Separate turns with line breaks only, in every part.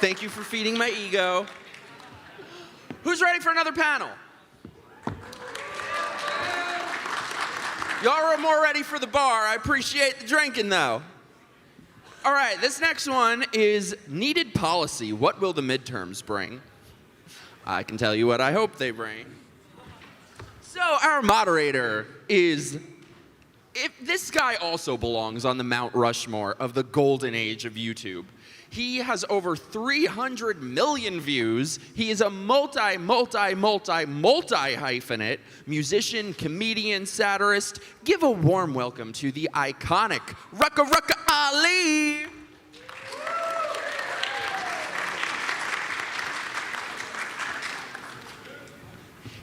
Thank you for feeding my ego. Who's ready for another panel? Y'all are more ready for the bar. I appreciate the drinking, though. All right, this next one is needed policy. What will the midterms bring? I can tell you what I hope they bring. So our moderator is... this guy also belongs on the Mount Rushmore of the golden age of YouTube. He has over 300 million views. He is a multi-hyphenate, musician, comedian, satirist. Give a warm welcome to the iconic Rucka Ali.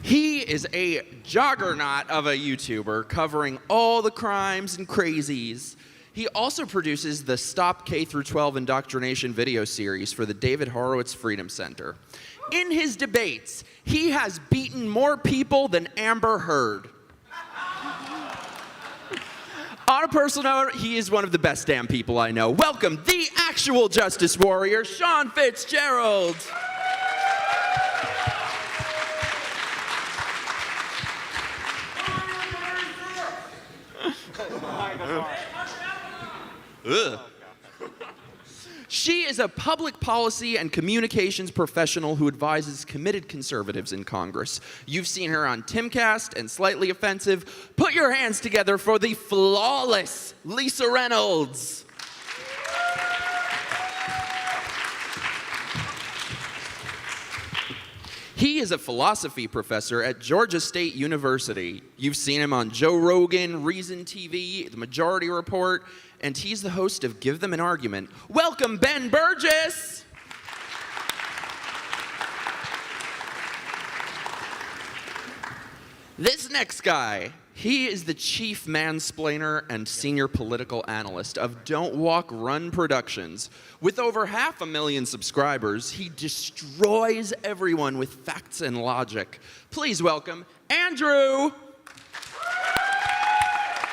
He is a juggernaut of a YouTuber covering all the crimes and crazies. He also produces the Stop K-12 Indoctrination video series for the David Horowitz Freedom Center. In his debates, he has beaten more people than Amber Heard. On a personal note, he is one of the best damn people I know. Welcome, the actual justice warrior, Sean Fitzgerald. Ugh. She is a public policy and communications professional who advises committed conservatives in Congress. You've seen her on Timcast and Slightly Offensive. Put your hands together for the flawless Lisa Reynolds. He is a philosophy professor at Georgia State University. You've seen him on Joe Rogan, Reason TV, The Majority Report, and he's the host of Give Them an Argument. Welcome, Ben Burgis! This next guy, he is the chief mansplainer and senior political analyst of Don't Walk, Run Productions. With over 500,000 subscribers, he destroys everyone with facts and logic. Please welcome Andrew!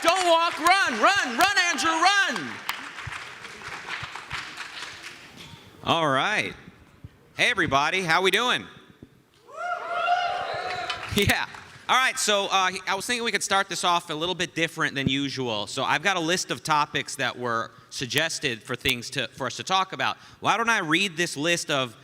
Don't walk, run, run, run, Andrew, run!
All right. Hey, everybody, how we doing? Yeah. All right, so I was thinking we could start this off a little bit different than usual. So I've got a list of topics that were suggested for for us to talk about. Why don't I read this list of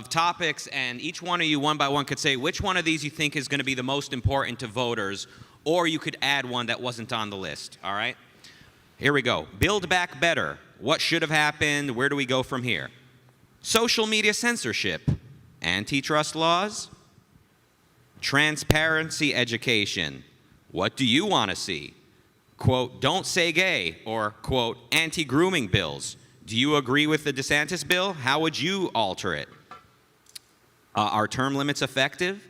topics, and each one of you, one by one, could say which one of these you think is going to be the most important to voters, or you could add one that wasn't on the list, all right? Here we go. Build Back Better. What should have happened? Where do we go from here? Social media censorship. Antitrust laws. Transparency education. What do you want to see? Quote, don't say gay, or quote, anti-grooming bills. Do you agree with the DeSantis bill? How would you alter it? Are term limits effective?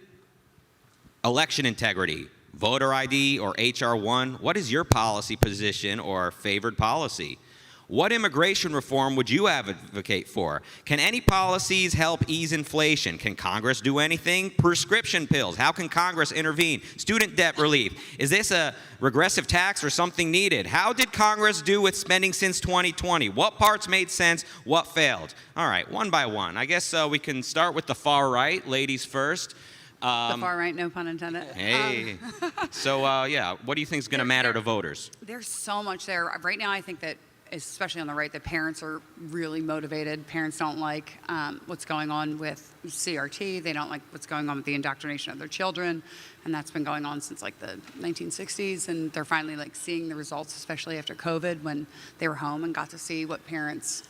Election integrity. Voter ID or H.R. 1, what is your policy position or favored policy? What immigration reform would you advocate for? Can any policies help ease inflation? Can Congress do anything? Prescription pills, how can Congress intervene? Student debt relief, is this a regressive tax or something needed? How did Congress do with spending since 2020? What parts made sense, what failed? All right, one by one. I guess we can start with the far right, ladies first.
The far right, no pun intended.
Hey. So, yeah, what do you think is going to matter to voters?
There's so much there. Right now, I think that, especially on the right, that parents are really motivated. Parents don't like what's going on with CRT. They don't like what's going on with the indoctrination of their children. And that's been going on since like the 1960s. And they're finally like seeing the results, especially after COVID, when they were home and got to see what parents,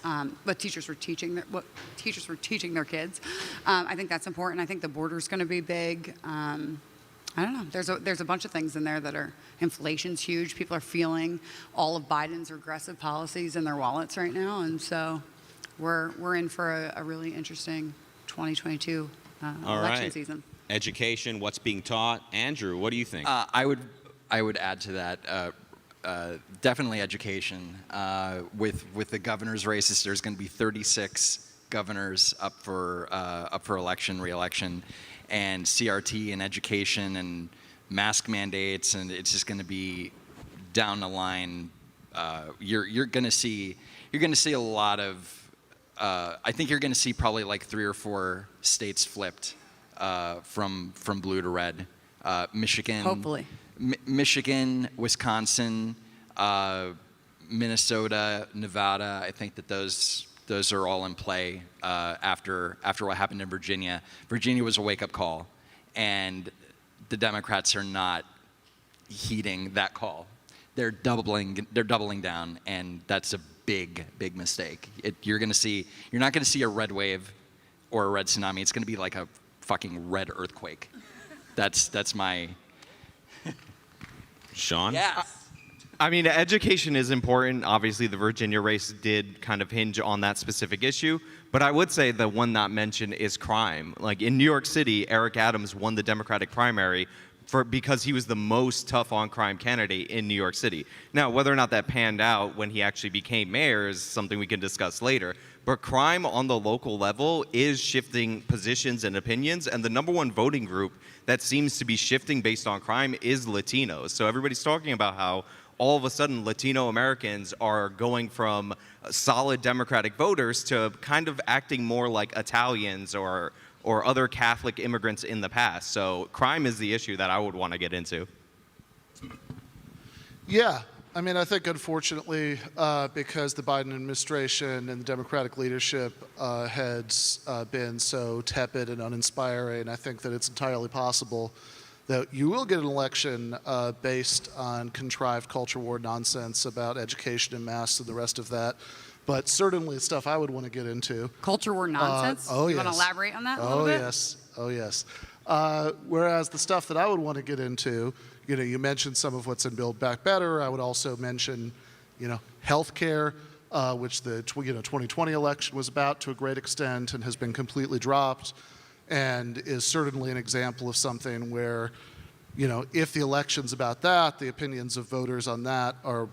what teachers were teaching their kids. I think that's important. I think the border's going to be big. I don't know. There's a bunch of things in there that are, inflation's huge. People are feeling all of Biden's regressive policies in their wallets right now, and so we're in for a really interesting 2022 election season.
Education, what's being taught. Andrew, what do you think?
I would add to that. Definitely education. With the governor's races, there's going to be 36 governors up for election, re-election, and CRT and education and mask mandates, and it's just going to be down the line. You're going to see a lot of I think you're going to see probably like 3 or 4 states flipped from blue to red. Michigan,
Hopefully.
Michigan, Wisconsin, Minnesota, Nevada. I think that those are all in play after what happened in Virginia. Virginia was a wake-up call, and the Democrats are not heeding that call. They're doubling down, and that's a big mistake. You're not going to see a red wave or a red tsunami. It's going to be like a fucking red earthquake. That's my.
Sean?
Yeah.
I mean, education is important. Obviously, the Virginia race did kind of hinge on that specific issue. But I would say the one not mentioned is crime. Like in New York City, Eric Adams won the Democratic primary because he was the most tough on crime candidate in New York City. Now, whether or not that panned out when he actually became mayor is something we can discuss later. But crime on the local level is shifting positions and opinions. And the number one voting group that seems to be shifting based on crime is Latinos. So everybody's talking about how all of a sudden Latino Americans are going from solid Democratic voters to kind of acting more like Italians or other Catholic immigrants in the past. So crime is the issue that I would want to get into.
Yeah. I mean, I think unfortunately, because the Biden administration and the Democratic leadership has been so tepid and uninspiring, I think that it's entirely possible that you will get an election based on contrived culture war nonsense about education and masks and the rest of that. But certainly stuff I would want to get into.
Culture war nonsense?
Oh,
you
yes.
want to elaborate on that a little bit?
Oh, yes. Whereas the stuff that I would want to get into, you mentioned some of what's in Build Back Better. I would also mention, healthcare, which the 2020 election was about to a great extent and has been completely dropped, and is certainly an example of something where, if the election's about that, the opinions of voters on that are,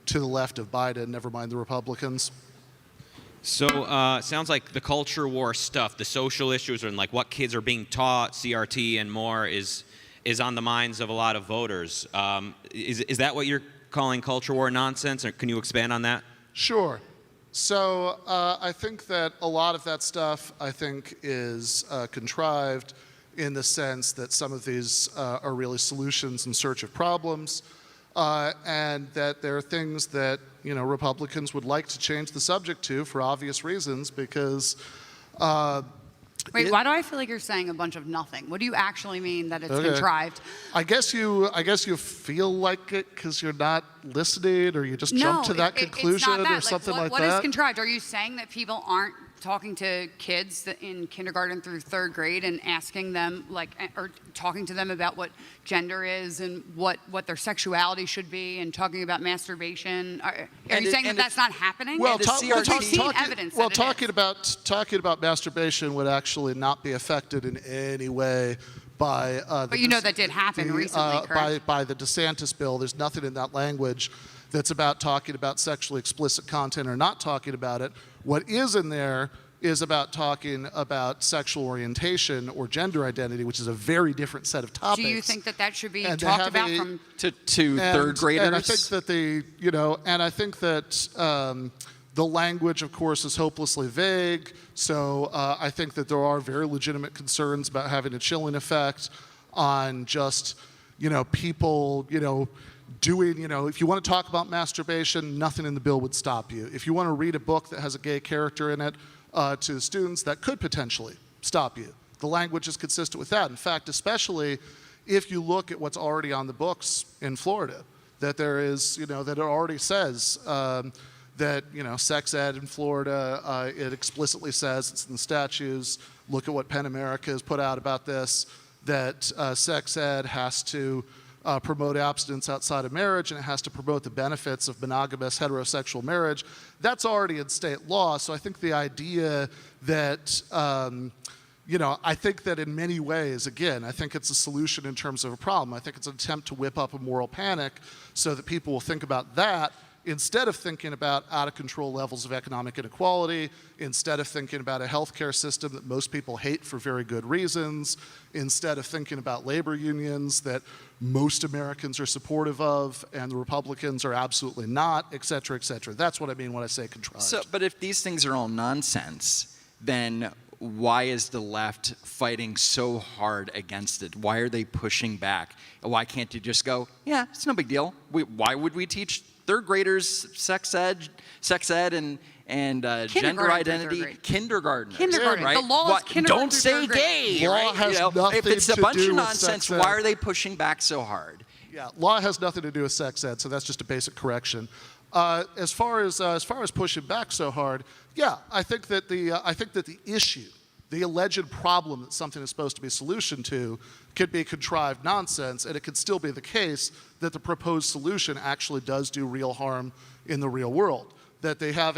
to the left of Biden, never mind the Republicans.
So sounds like the culture war stuff, the social issues, and like what kids are being taught, CRT and more, is on the minds of a lot of voters. Is that what you're calling culture war nonsense, or can you expand on that?
Sure. So I think that a lot of that stuff, is contrived in the sense that some of these are really solutions in search of problems, and that there are things that, Republicans would like to change the subject to for obvious reasons because
Wait, why do I feel like you're saying a bunch of nothing? What do you actually mean that it's contrived?
I guess you feel like it because you're not listening, or you just jump to that conclusion,
it's not that.
or something like
what
that.
What is contrived? Are you saying that people aren't talking to kids in kindergarten through 3rd grade and asking them, or talking to them about what gender is and what their sexuality should be, and talking about masturbation? Are you saying that's not happening?
Well,
we've seen evidence.
Well,
that it is.
talking about masturbation would actually not be affected in any way by.
But that did happen recently, correct?
By the DeSantis bill. There's nothing in that language that's about talking about sexually explicit content or not talking about it. What is in there is about talking about sexual orientation or gender identity, which is a very different set of topics.
Do you think that should be talked about from
to 3rd graders?
And I think that the language, of course, is hopelessly vague. So I think that there are very legitimate concerns about having a chilling effect on just, people, doing, if you want to talk about masturbation, nothing in the bill would stop you. If you want to read a book that has a gay character in it to students, that could potentially stop you. The language is consistent with that. In fact, especially if you look at what's already on the books in Florida, that there is, that it already says that, sex ed in Florida, it explicitly says, it's in the statutes. Look at what PEN America has put out about this, that sex ed has to promote abstinence outside of marriage, and it has to promote the benefits of monogamous heterosexual marriage. That's already in state law. So I think the idea that, I think that in many ways, again, I think it's a solution in terms of a problem. I think it's an attempt to whip up a moral panic so that people will think about that instead of thinking about out of control levels of economic inequality, instead of thinking about a healthcare system that most people hate for very good reasons, instead of thinking about labor unions that most Americans are supportive of and the Republicans are absolutely not, et cetera, et cetera. That's what I mean when I say contrived.
So, but if these things are all nonsense, then why is the left fighting so hard against it? Why are they pushing back? Why can't you just go, yeah, it's no big deal. Why would we teach third graders sex ed and gender identity? Kindergarten. Right?
The law is kindergarten
Don't
through
say
third grade.
gay.
Law
Right?
has
If
nothing
it's a
to
bunch
do
of
with
nonsense,
sex ed.
why are they pushing back so hard?
Yeah, law has nothing to do with sex ed, so that's just a basic correction. As far as pushing back so hard, yeah, I think that the issue, the alleged problem that something is supposed to be a solution to, could be contrived nonsense, and it could still be the case that the proposed solution actually does do real harm in the real world. That they have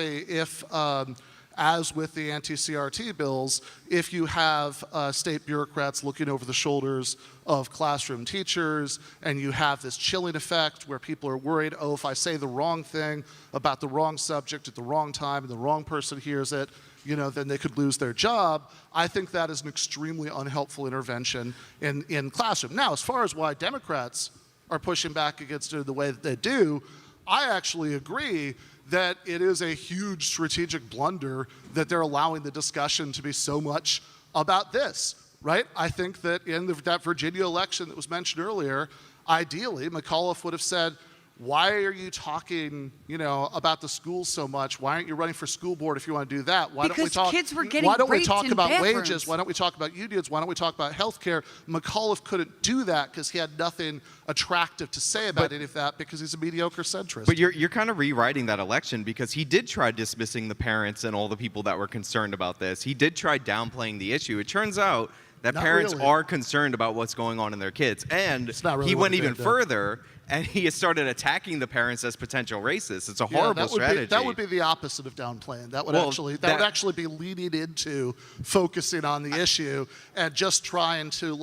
as with the anti-CRT bills, if you have state bureaucrats looking over the shoulders of classroom teachers, and you have this chilling effect where people are worried, oh, if I say the wrong thing about the wrong subject at the wrong time and the wrong person hears it, then they could lose their job. I think that is an extremely unhelpful intervention in classroom. Now, as far as why Democrats are pushing back against it the way that they do, I actually agree that it is a huge strategic blunder that they're allowing the discussion to be so much about this, right? I think that in that Virginia election that was mentioned earlier, ideally, McAuliffe would have said, why are you talking, about the schools so much? Why aren't you running for school board if you want to do that? Why
Because
don't we talk,
kids were getting
why don't we
raped
talk
in
about
bathrooms.
wages? Why don't we talk about unions? Why don't we talk about health care? McAuliffe couldn't do that because he had nothing attractive to say about any of that because he's a mediocre centrist.
But you're kind of rewriting that election because he did try dismissing the parents and all the people that were concerned about this. He did try downplaying the issue. It turns out that
Not
parents
really.
are concerned about what's going on in their kids. And
It's not really
he
what
went
he
even
did, though.
further, and he started attacking the parents as potential racists. It's a
Yeah,
horrible strategy.
that would be the opposite of downplaying. That would
Well,
would
that-
actually be leading into focusing on the issue and just trying to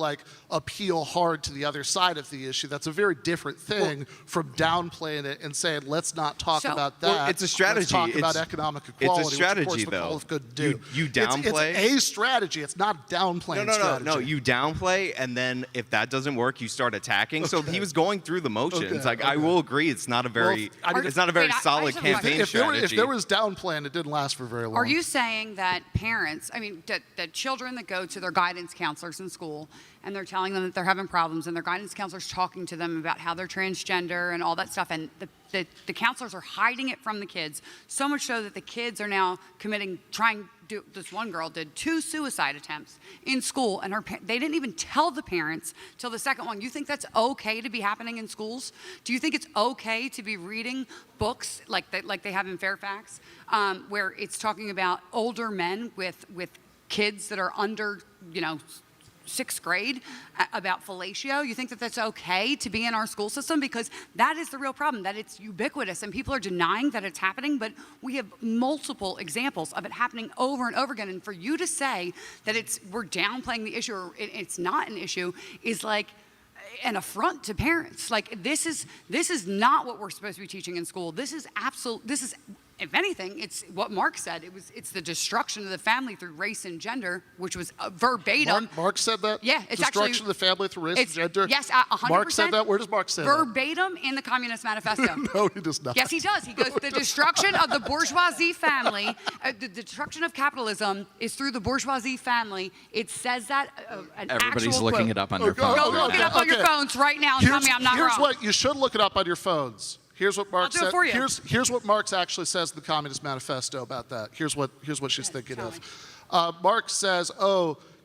appeal hard to the other side of the issue. That's a very different thing from downplaying it and saying let's not talk
So-
about that.
Well, it's a strategy.
Let's talk about
It's-
economic
it's a
equality.
strategy,
which of course
though.
McAuliffe couldn't do.
You downplay-
It's a strategy. It's not downplaying strategy.
No. You downplay, and then if that doesn't work, you start attacking. So
Okay.
he was going through the motions.
Okay,
I
okay.
will agree, it's not a very,
I mean,
it's not a very
Wait, I
solid
just have a question.
campaign
If
strategy.
there was downplaying, it didn't last for very long.
Are you saying that parents, that children that go to their guidance counselors in school and they're telling them that they're having problems and their guidance counselor's talking to them about how they're transgender and all that stuff, and the counselors are hiding it from the kids, so much so that the kids are now this one girl did 2 suicide attempts in school, and they didn't even tell the parents till the second one. You think that's okay to be happening in schools? Do you think it's okay to be reading books like they have in Fairfax, where it's talking about older men with kids that are under, 6th grade about fellatio? You think that that's okay to be in our school system? Because that is the real problem, that it's ubiquitous and people are denying that it's happening, but we have multiple examples of it happening over and over again. And for you to say that we're downplaying the issue or it's not an issue is like an affront to parents. Like this is not what we're supposed to be teaching in school. This is if anything, it's what Mark said. It's the destruction of the family through race and gender, which was verbatim.
Mark said that?
Yeah, it's
Destruction
actually-
of the family through race and gender?
Yes, 100%.
Mark said that? Where does Mark say that?
Verbatim in the Communist Manifesto.
No, he does not.
Yes, he does. He goes, the destruction of the bourgeoisie family, the destruction of capitalism is through the bourgeoisie family. It says that. An
Everybody's
actual
looking
quote.
it up on their
Okay.
phone.
Go look it up on your
Okay.
phones right now and tell me I'm not
here's
wrong.
what you should look it up on your phones. Here's what Mark
I'll do it
said.
for you.
Here's what Marx actually says in the Communist Manifesto about that. Here's what she's thinking
tell
of. Marx says,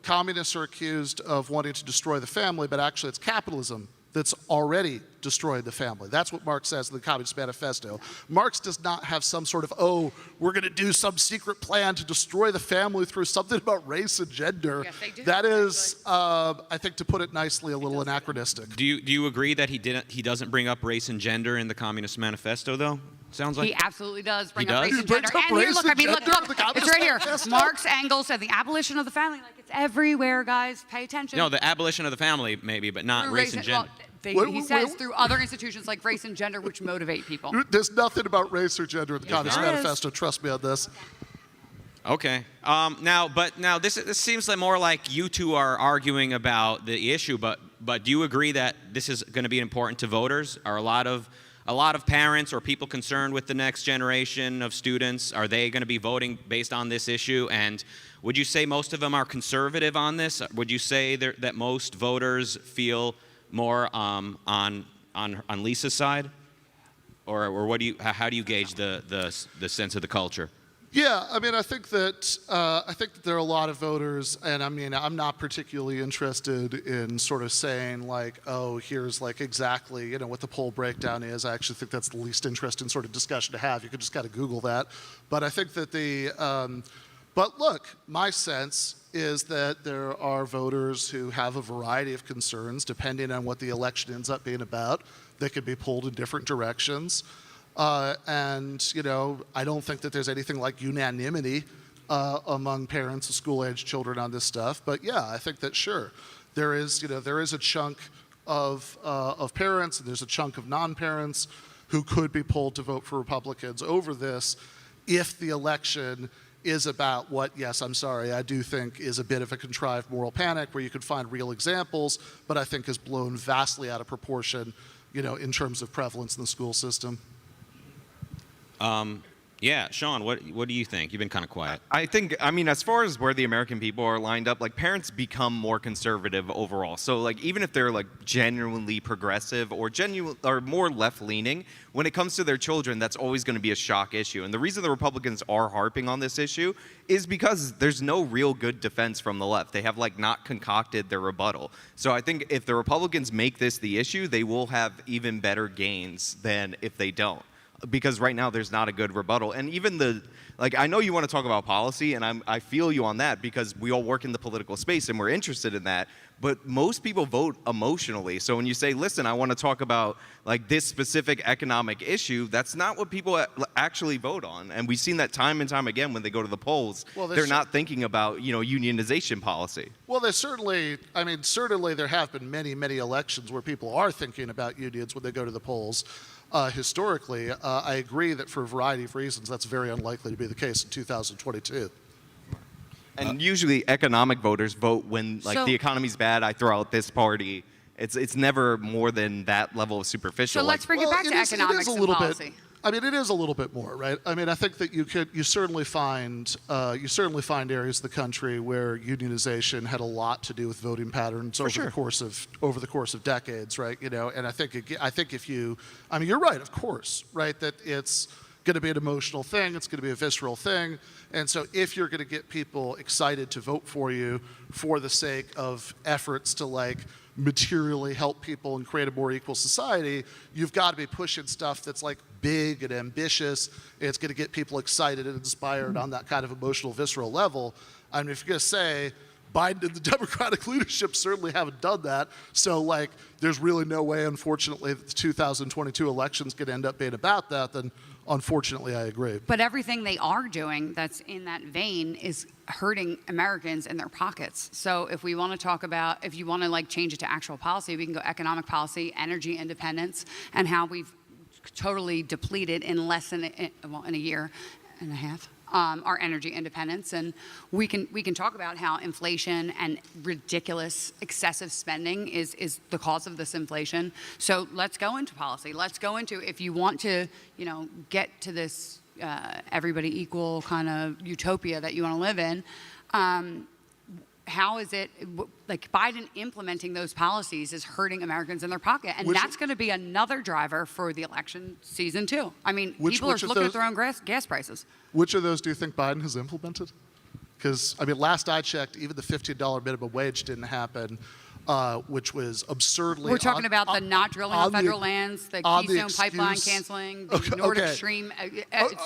communists are accused of wanting to destroy the family, but actually it's capitalism that's already destroyed the family. That's what Marx says in the Communist Manifesto. Marx does not have some sort of, we're going to do some secret plan to destroy the family through something about race and gender.
Yes, they do,
That is, I think, to put it nicely, a little anachronistic.
Do you agree that he doesn't bring up race and gender in the Communist Manifesto, though? Sounds like
He absolutely does bring
He
up
does?
race
He
and gender.
brings up
And here,
race
look,
and
look,
gender in the
it's
Communist
right here.
Manifesto?
Marx, Engels, and the abolition of the family. Like, it's everywhere, guys. Pay attention.
no, the abolition of the family maybe, but not
Through
race and gender.
well, He says through other institutions like race and gender, which motivate people.
There's nothing about race or gender in the Communist
there is.
Manifesto. Trust me on this.
Okay. Now this seems like more like you two are arguing about the issue, but do you agree that this is going to be important to voters? Are a lot of parents or people concerned with the next generation of students, are they going to be voting based on this issue? And would you say most of them are conservative on this? Would you say that most voters feel more on Lisa's side, or how do you gauge the sense of the culture?
Yeah, I mean, I think that there are a lot of voters, and I mean, I'm not particularly interested in sort of saying like, oh, here's like exactly what the poll breakdown is. I actually think that's the least interesting sort of discussion to have. You could just kind of Google that. But I think that but look, my sense is that there are voters who have a variety of concerns depending on what the election ends up being about. They could be pulled in different directions. And I don't think that there's anything like unanimity among parents of school-age children on this stuff. But yeah, I think that sure, there is a chunk of parents and there's a chunk of non-parents who could be pulled to vote for Republicans over this if the election is about what, yes, I'm sorry, I do think is a bit of a contrived moral panic where you could find real examples, but I think is blown vastly out of proportion, in terms of prevalence in the school system.
Yeah, Sean, what do you think? You've been kind of quiet.
I mean, as far as where the American people are lined up, like parents become more conservative overall. So like even if they're like genuinely progressive or more left-leaning, when it comes to their children, that's always going to be a shock issue. And the reason the Republicans are harping on this issue is because there's no real good defense from the left. They have like not concocted their rebuttal. So I think if the Republicans make this the issue, they will have even better gains than if they don't. Because right now there's not a good rebuttal. And even I know you want to talk about policy, and I feel you on that because we all work in the political space and we're interested in that. But most people vote emotionally. So when you say, listen, I want to talk about like this specific economic issue, that's not what people actually vote on. And we've seen that time and time again when they go to the polls. Well, they're not thinking about, unionization policy. Well,
certainly there have been many, many elections where people are thinking about unions when they go to the polls. Historically, I agree that for a variety of reasons, that's very unlikely to be the case in 2022.
And usually economic voters vote when the economy's bad, I throw out this party. It's never more than that level of superficial.
So let's bring it back to economics and policy.
I mean, it is a little bit more, right? I mean, I think that you certainly find areas of the country where unionization had a lot to do with voting patterns over the course of decades, right? And I think you're right, of course, right? That it's going to be an emotional thing, it's going to be a visceral thing, and so if you're going to get people excited to vote for you for the sake of efforts to materially help people and create a more equal society, you've got to be pushing stuff that's big and ambitious. It's going to get people excited and inspired on that kind of emotional, visceral level. I mean, if you're going to say Biden and the Democratic leadership certainly haven't done that, so there's really no way, unfortunately, that the 2022 election's going to end up being about that, then unfortunately I agree.
But everything they are doing that's in that vein is hurting Americans in their pockets. So if we want to talk about, if you want to change it to actual policy, we can go economic policy, energy independence, and how we've totally depleted in less than in a year and a half our energy independence. And we can talk about how inflation and ridiculous excessive spending is the cause of this inflation. So let's go into policy. Let's go into, if you want to get to this everybody equal kind of utopia that you want to live in, how is it Biden implementing those policies is hurting Americans in their pocket, and that's going to be another driver for the election season too. I mean, people are looking at their own gas prices.
Which of those do you think Biden has implemented? Because I mean, last I checked, even the $15 minimum wage didn't happen, which was absurdly.
We're talking about the not drilling on federal lands, the Keystone Pipeline canceling, the Nord Stream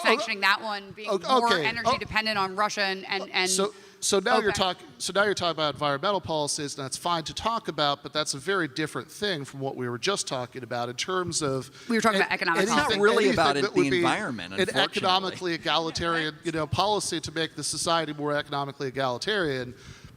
sanctioning that one, being more energy dependent on Russia and.
So now you're talking about environmental policies, and that's fine to talk about, but that's a very different thing from what we were just talking about in terms of.
We were talking about economic policy.
It's not really about the environment,
an economically egalitarian, policy to make the society more economically egalitarian.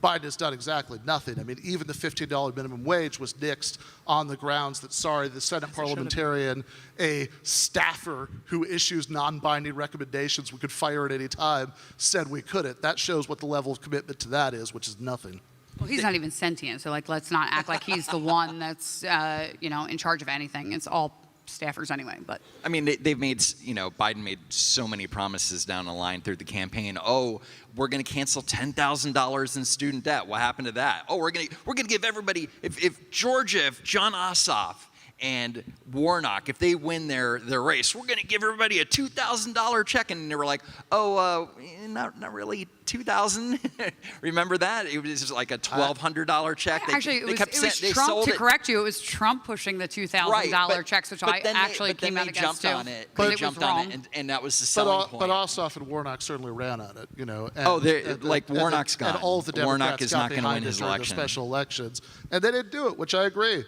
Biden has done exactly nothing. I mean, even the $15 minimum wage was nixed on the grounds that, sorry, the Senate parliamentarian, a staffer who issues non-binding recommendations we could fire at any time, said we couldn't. That shows what the level of commitment to that is, which is nothing.
Well, he's not even sentient, so like, let's not act like he's the one that's, in charge of anything. It's all staffers anyway. But
I mean, they've made, Biden made so many promises down the line through the campaign. Oh, we're going to cancel $10,000 in student debt. What happened to that? Oh, we're going to give everybody, if Georgia, if John Ossoff and Warnock, if they win their race, we're going to give everybody a $2,000 check. And they were like, oh, not really $2,000. Remember that? It was just like a $1,200 check.
Actually, it was Trump, to correct you, it was Trump pushing the $2,000 checks, which I actually came out against too.
But they jumped on it, and that was the selling point.
But Ossoff and Warnock certainly ran on it,
And, Warnock's gone.
And all of the Democrats
Warnock is not going to win his election.
The special elections. And they didn't do it, which I agree.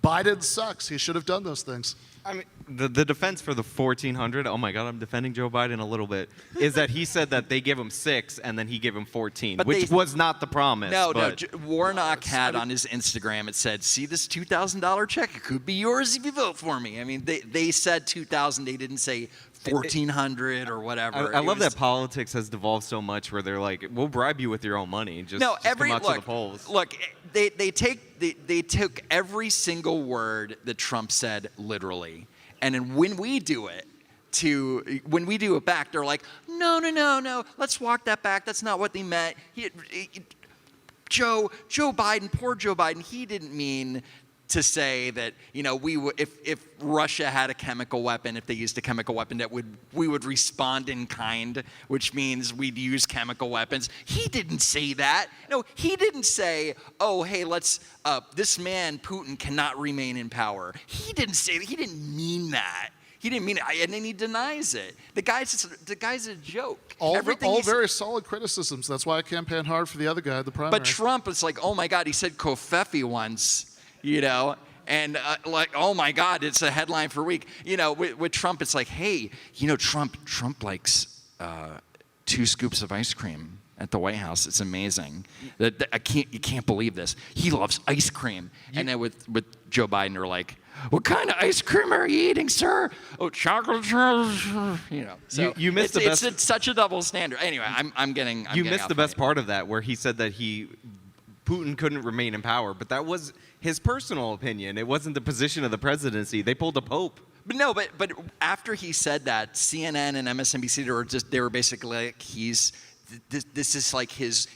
Biden sucks. He should have done those things.
I mean, the defense for the 1,400, oh my God, I'm defending Joe Biden a little bit, is that he said that they give him 6 and then he gave him 14, which was not the promise.
No. Warnock had on his Instagram, it said, see this $2,000 check? It could be yours if you vote for me. I mean, they said 2,000. They didn't say 1,400 or whatever.
I love that politics has devolved so much where they're like, we'll bribe you with your own money. Just come out to the polls.
Look, they took every single word that Trump said literally. And then when we do it back, they're like, no, let's walk that back. That's not what they meant. Joe Biden, poor Joe Biden, he didn't mean to say that, if Russia had a chemical weapon, if they used a chemical weapon, we would respond in kind, which means we'd use chemical weapons. He didn't say that. No, he didn't say, oh, hey, this man, Putin, cannot remain in power. He didn't say that. He didn't mean that. He didn't mean it, and then he denies it. The guy's a joke.
All very solid criticisms. That's why I campaigned hard for the other guy at the primary.
But Trump, it's like, oh my God, he said Kofefi once. And oh my God, it's a headline for a week. With Trump, it's like, hey, Trump likes 2 scoops of ice cream at the White House. It's amazing. You can't believe this. He loves ice cream. And then with Joe Biden, they're like, what kind of ice cream are you eating, sir? Oh, chocolate. So
you missed the best.
It's such a double standard. Anyway, I'm getting.
You missed the best part of that, where he said that Putin couldn't remain in power, but that was his personal opinion. It wasn't the position of the presidency. They pulled a pope.
But after he said that, CNN and MSNBC they were basically like, this is like his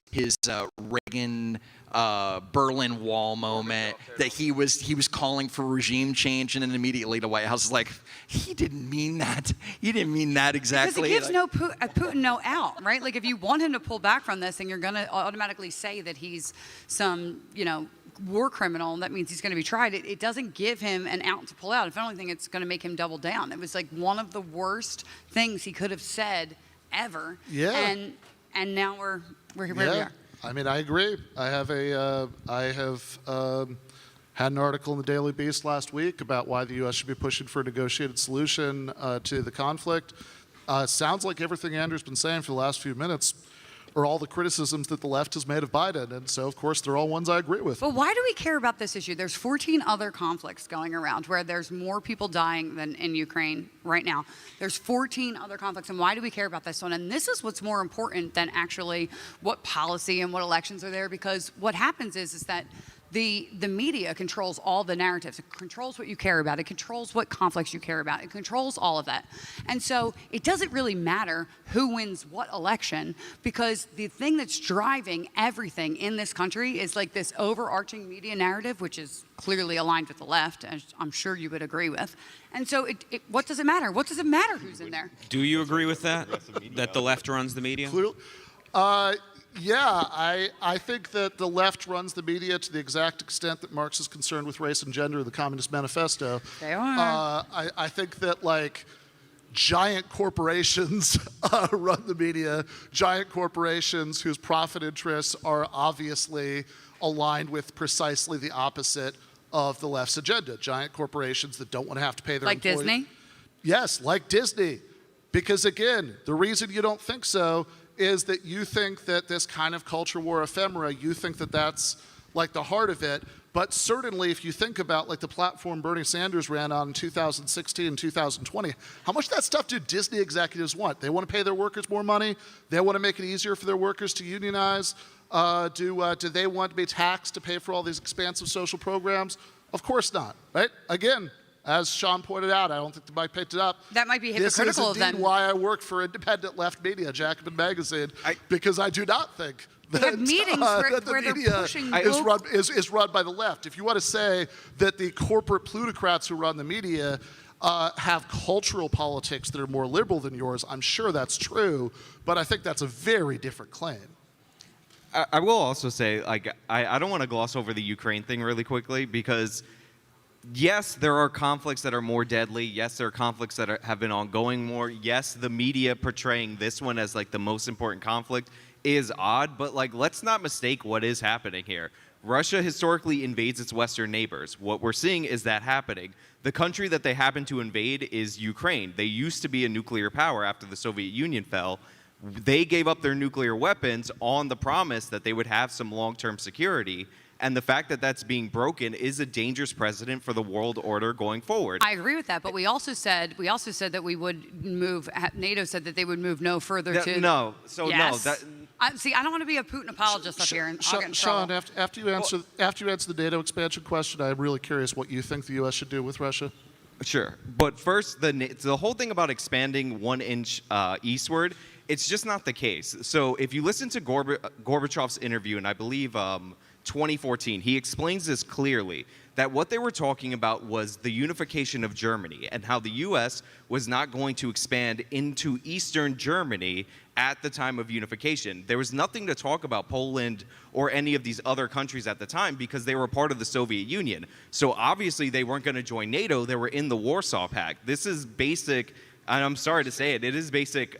Reagan Berlin Wall moment, that he was calling for regime change, and then immediately the White House is like, he didn't mean that. He didn't mean that exactly.
Because it gives Putin no out, right? Like, if you want him to pull back from this, and you're going to automatically say that he's some, war criminal, and that means he's going to be tried, it doesn't give him an out to pull out. If anything, it's going to make him double down. It was like one of the worst things he could have said ever.
Yeah.
And now we're here where we are.
I mean, I agree. I have had an article in the Daily Beast last week about why the U.S. should be pushing for a negotiated solution to the conflict. Sounds like everything Andrew's been saying for the last few minutes are all the criticisms that the left has made of Biden. And so, of course, they're all ones I agree with.
But why do we care about this issue? There's 14 other conflicts going around where there's more people dying than in Ukraine right now. There's 14 other conflicts, and why do we care about this one? And this is what's more important than actually what policy and what elections are there, because what happens is that the media controls all the narratives. It controls what you care about. It controls what conflicts you care about. It controls all of that. And so it doesn't really matter who wins what election, because the thing that's driving everything in this country is like this overarching media narrative, which is clearly aligned with the left, as I'm sure you would agree with. And so what does it matter? What does it matter who's in there?
Do you agree with that? That the left runs the media?
Yeah, I think that the left runs the media to the exact extent that Marx is concerned with race and gender in the Communist Manifesto.
They are.
I think that, like, giant corporations run the media, giant corporations whose profit interests are obviously aligned with precisely the opposite of the left's agenda. Giant corporations that don't want to have to pay their employees.
Like Disney?
Yes, like Disney. Because, again, the reason you don't think so is that you think that this kind of culture war ephemera, you think that that's like the heart of it. But certainly if you think about like the platform Bernie Sanders ran on in 2016 and 2020, how much of that stuff do Disney executives want? They want to pay their workers more money. They want to make it easier for their workers to unionize. Do they want to be taxed to pay for all these expansive social programs? Of course not, right? Again, as Sean pointed out, I don't think the mic picked it up.
That might be hypocritical of
This is
them.
indeed why I work for independent left media, Jacobin Magazine, because I do not think
We
that,
have meetings
that the
where they're
media
pushing
is run by the left. If you want to say that the corporate plutocrats who run the media have cultural politics that are more liberal than yours, I'm sure that's true, but I think that's a very different claim.
I will also say, like, I don't want to gloss over the Ukraine thing really quickly because, yes, there are conflicts that are more deadly. Yes, there are conflicts that have been ongoing more. Yes, the media portraying this one as like the most important conflict is odd, but like, let's not mistake what is happening here. Russia historically invades its Western neighbors. What we're seeing is that happening. The country that they happen to invade is Ukraine. They used to be a nuclear power after the Soviet Union fell. They gave up their nuclear weapons on the promise that they would have some long-term security. And the fact that that's being broken is a dangerous precedent for the world order going forward.
I agree with that, but we also said that we would move. NATO said that they would move no further to.
No, so
yes.
no. That,
See, I don't want to be a Putin apologist up here, and I'll get in
Sean,
trouble.
after you answer the NATO expansion question, I'm really curious what you think the U.S. should do with Russia.
Sure, but first, the whole thing about expanding 1 inch eastward, it's just not the case. So if you listen to Gorbachev's interview, and I believe 2014, he explains this clearly, that what they were talking about was the unification of Germany and how the U.S. was not going to expand into Eastern Germany at the time of unification. There was nothing to talk about Poland or any of these other countries at the time because they were part of the Soviet Union. So obviously they weren't going to join NATO. They were in the Warsaw Pact. This is basic, and I'm sorry to say it, it is basic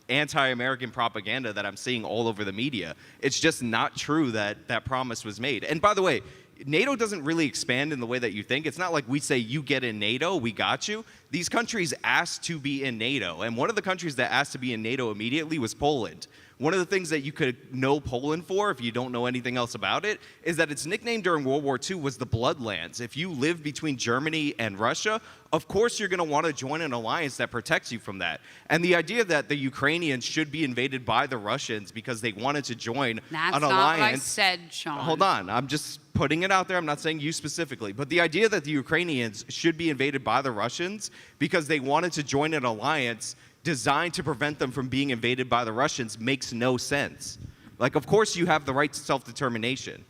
anti-American propaganda that I'm seeing all over the media. It's just not true that that promise was made. And by the way, NATO doesn't really expand in the way that you think. It's not like we say, you get in NATO, we got you. These countries asked to be in NATO. And one of the countries that asked to be in NATO immediately was Poland. One of the things that you could know Poland for, if you don't know anything else about it, is that its nickname during World War II was the Bloodlands. If you live between Germany and Russia, of course you're going to want to join an alliance that protects you from that. And the idea that the Ukrainians should be invaded by the Russians because they wanted to join
That's
an
not
alliance.
what I said, Sean.
Hold on, I'm just putting it out there. I'm not saying you specifically. But the idea that the Ukrainians should be invaded by the Russians because they wanted to join an alliance designed to prevent them from being invaded by the Russians makes no sense. Like, of course you have the right to self-determination.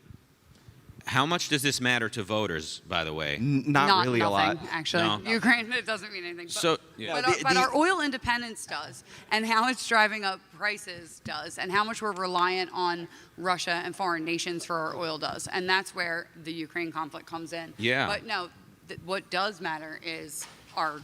How much does this matter to voters, by the way?
Not really
nothing,
a lot.
actually.
No.
Ukraine, it doesn't mean anything. But,
So, yeah.
but our oil independence does, and how it's driving up prices does, and how much we're reliant on Russia and foreign nations for our oil does. And that's where the Ukraine conflict comes in.
Yeah.
But no, what does matter is our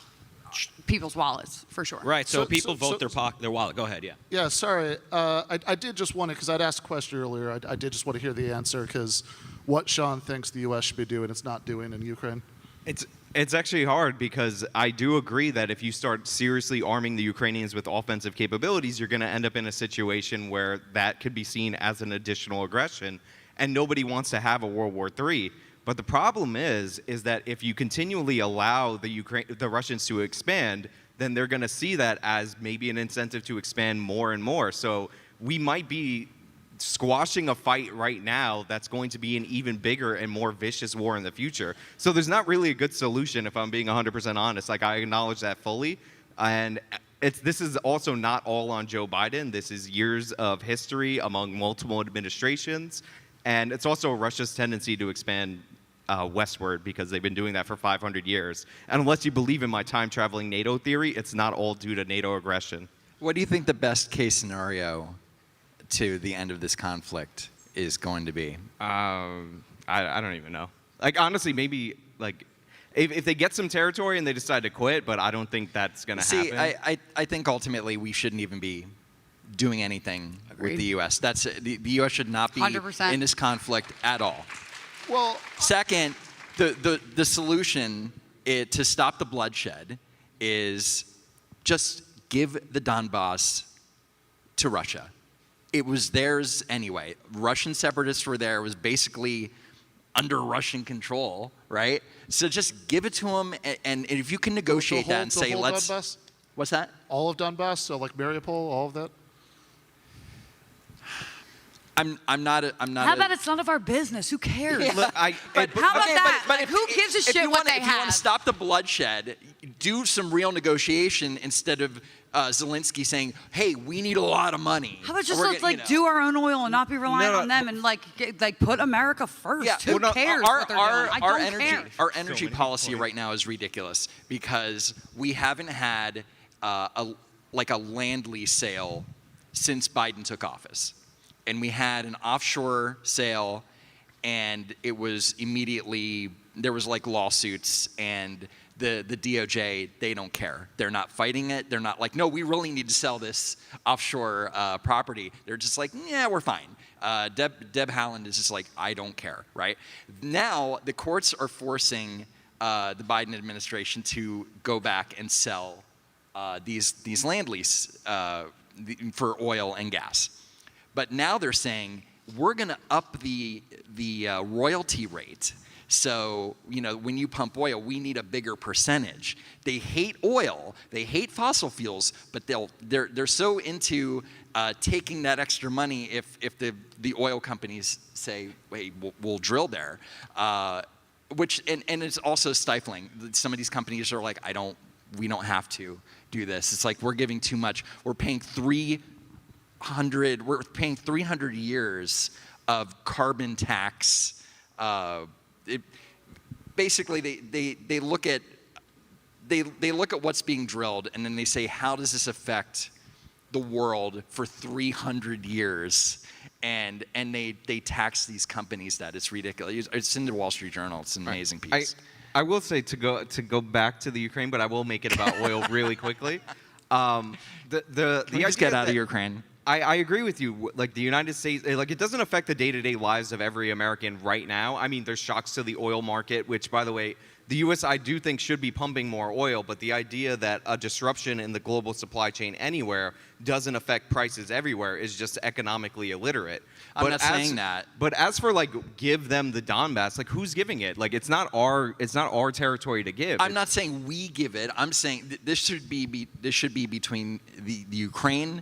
people's wallets, for sure.
Right, so people vote
so-
their wallet. Go ahead, yeah.
Yeah, sorry. I did just want to, because I'd asked a question earlier, I did just want to hear the answer, because what Sean thinks the U.S. should be doing, it's not doing in Ukraine.
It's actually hard because I do agree that if you start seriously arming the Ukrainians with offensive capabilities, you're going to end up in a situation where that could be seen as an additional aggression, and nobody wants to have a World War III. But the problem is that if you continually allow the Russians to expand, then they're going to see that as maybe an incentive to expand more and more. So we might be squashing a fight right now that's going to be an even bigger and more vicious war in the future. So there's not really a good solution, if I'm being 100% honest. Like, I acknowledge that fully. And this is also not all on Joe Biden. This is years of history among multiple administrations. And it's also Russia's tendency to expand westward because they've been doing that for 500 years. And unless you believe in my time-traveling NATO theory, it's not all due to NATO aggression.
What do you think the best case scenario to the end of this conflict is going to be?
I don't even know. Like, honestly, maybe, like, if they get some territory and they decide to quit, but I don't think that's going to happen.
See, I think ultimately we shouldn't even be doing anything
Agreed.
with the U.S. The U.S. should not be
100%.
in this conflict at all.
Well,
Second, the solution to stop the bloodshed is just give the Donbass to Russia. it was theirs anyway. Russian separatists were there. It was basically under Russian control, right? So just give it to them, and if you can negotiate that and say, let's...
Donbass?
What's that?
All of Donbass, so like Mariupol, all of that?
I'm not
How about it's none of our business? Who cares?
Look,
How about that? Like, who gives a shit what they
If you want
have?
to stop the bloodshed, do some real negotiation instead of Zelensky saying, "Hey, we need a lot of money."
How about just
We're
let's
gonna-
do our own oil and not be reliant
No,
on them and like put America first?
Yeah,
Who cares what they're doing? I don't care.
Our energy
many
policy
points.
right now is ridiculous because we haven't had a land lease sale since Biden took office, and we had an offshore sale, and it was immediately there was like lawsuits, and the DOJ, they don't care. They're not fighting it. They're not like, no, we really need to sell this offshore property. They're just like, yeah, we're fine. Deb Haaland is just like, I don't care, right? Now the courts are forcing the Biden administration to go back and sell these land lease for oil and gas. But now they're saying, we're going to up the royalty rate. So, when you pump oil, we need a bigger percentage. They hate oil, they hate fossil fuels, but they're so into taking that extra money if the oil companies say, "Wait, we'll drill there," which it's also stifling. Some of these companies are like, we don't have to do this. It's like we're giving too much. We're paying 300 years of carbon tax. Basically, they look at what's being drilled, and then they say, how does this affect the world for 300 years? And they tax these companies that it's ridiculous. It's in the Wall Street Journal. It's an amazing piece.
I will say to go back to the Ukraine, but I will make it about oil really quickly.
Can we just get out of Ukraine?
I agree with you. Like the United States, it doesn't affect the day-to-day lives of every American right now. I mean, there's shocks to the oil market, which, by the way, the U.S. I do think should be pumping more oil. But the idea that a disruption in the global supply chain anywhere doesn't affect prices everywhere is just economically illiterate.
I'm not saying that.
But as for give them the Donbass, who's giving it? It's not our territory to give.
I'm not saying we give it. I'm saying this should be between the Ukraine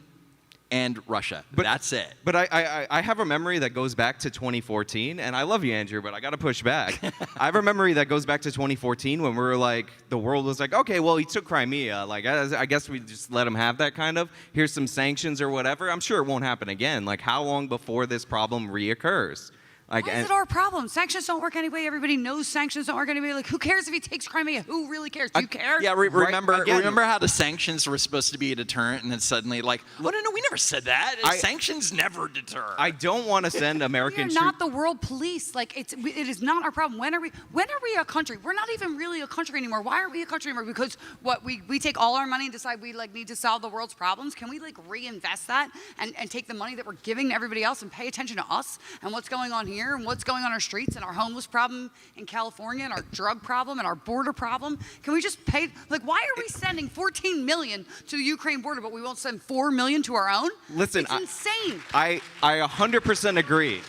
and Russia. That's it.
But I have a memory that goes back to 2014, and I love you, Andrew, but I got to push back. I have a memory that goes back to 2014 when we were the world was like, okay, well, he took Crimea. I guess we just let him have that kind of. Here's some sanctions or whatever. I'm sure it won't happen again. How long before this problem reoccurs?
Why is it our problem? Sanctions don't work anyway. Everybody knows sanctions don't work anyway. Who cares if he takes Crimea? Who really cares? Do you care?
Yeah, remember
again,
how the sanctions were supposed to be a deterrent, and then suddenly oh no, we never said that. Sanctions never deter.
I don't want to send American
We're not the world police. It is not our problem. When are we a country? We're not even really a country anymore. Why aren't we a country anymore? Because we take all our money and decide we need to solve the world's problems. Can we reinvest that and take the money that we're giving to everybody else and pay attention to us and what's going on here and what's going on our streets and our homeless problem in California and our drug problem and our border problem? Can we just pay? Why are we sending 14 million to the Ukraine border, but we won't send 4 million to our own?
Listen,
it's insane.
I 100% agree.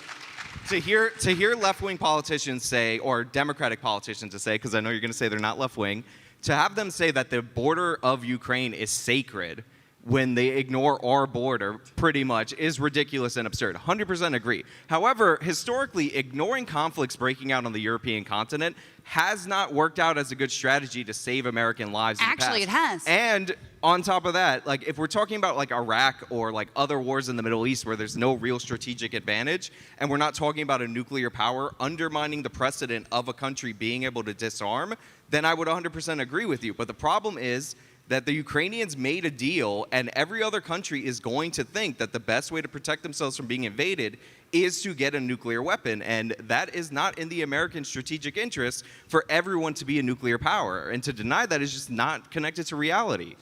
To hear left-wing politicians say, or Democratic politicians to say, because I know you're going to say they're not left-wing, to have them say that the border of Ukraine is sacred when they ignore our border, pretty much, is ridiculous and absurd. 100% agree. However, historically, ignoring conflicts breaking out on the European continent has not worked out as a good strategy to save American lives in the past.
Actually, it has.
And on top of that, if we're talking about Iraq or other wars in the Middle East where there's no real strategic advantage, and we're not talking about a nuclear power undermining the precedent of a country being able to disarm, then I would 100% agree with you. But the problem is that the Ukrainians made a deal, and every other country is going to think that the best way to protect themselves from being invaded is to get a nuclear weapon. And that is not in the American strategic interest for everyone to be a nuclear power. And to deny that is just not connected to reality.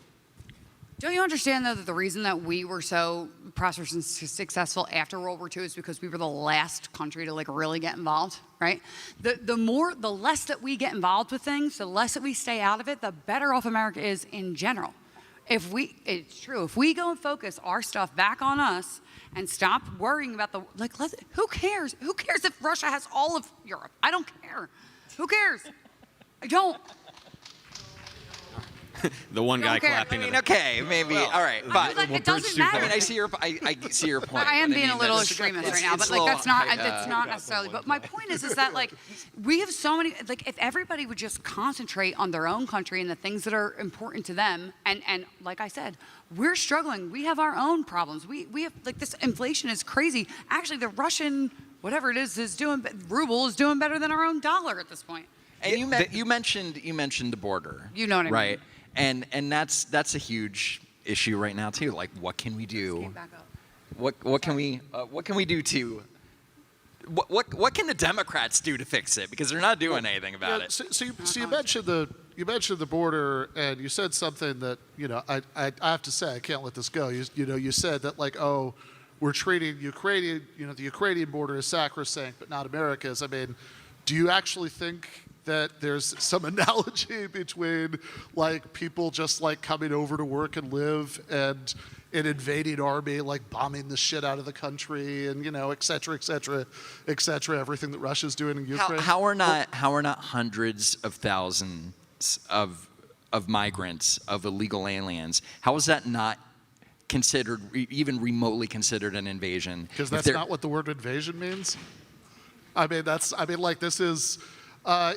Don't you understand, though, that the reason that we were so prosperous and successful after World War II is because we were the last country to really get involved, right? The less that we get involved with things, the less that we stay out of it, the better off America is in general. It's true. If we go and focus our stuff back on us and stop worrying about who cares? Who cares if Russia has all of Europe? I don't care. Who cares? I don't.
The one guy
care.
clapping.
I mean, okay, maybe. All right, but
It doesn't matter.
I mean, I see your point.
I am
but
being a
mean,
little
that's-
extremist
it's-
right now,
it's
but like
a
that's
little-
not necessarily. But my point is that like we have so many. Like if everybody would just concentrate on their own country and the things that are important to them, and like I said, we're struggling. We have our own problems. We have like this inflation is crazy. Actually, the Russian whatever it is doing ruble is doing better than our own dollar at this point.
And you mentioned the border.
You know what I mean.
Right. And that's a huge issue right now too. Like, what can we do?
Let's get back up.
What can we do to what can the Democrats do to fix it? Because they're not doing anything about it.
So you mentioned the border, and you said something that I have to say I can't let this go. You said that like we're treating Ukrainian the Ukrainian border as sacrosanct, but not America's. I mean, do you actually think that there's some analogy between like people just like coming over to work and live and an invading army like bombing the shit out of the country and et cetera, et cetera, et cetera, everything that Russia's doing in Ukraine?
How are not hundreds of thousands of migrants, of illegal aliens? How is that not considered, even remotely considered, an invasion?
Because that's not what the word invasion means. This is.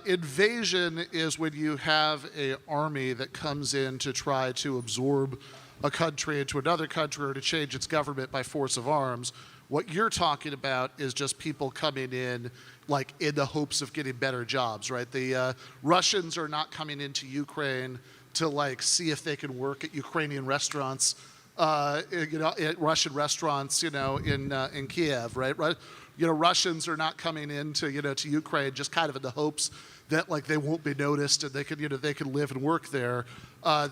Invasion is when you have an army that comes in to try to absorb a country into another country or to change its government by force of arms. What you're talking about is just people coming in like in the hopes of getting better jobs, right? The Russians are not coming into Ukraine to like see if they can work at Ukrainian restaurants, at Russian restaurants, in Kiev, right? Russians are not coming into to Ukraine just kind of in the hopes that like they won't be noticed and they can live and work there.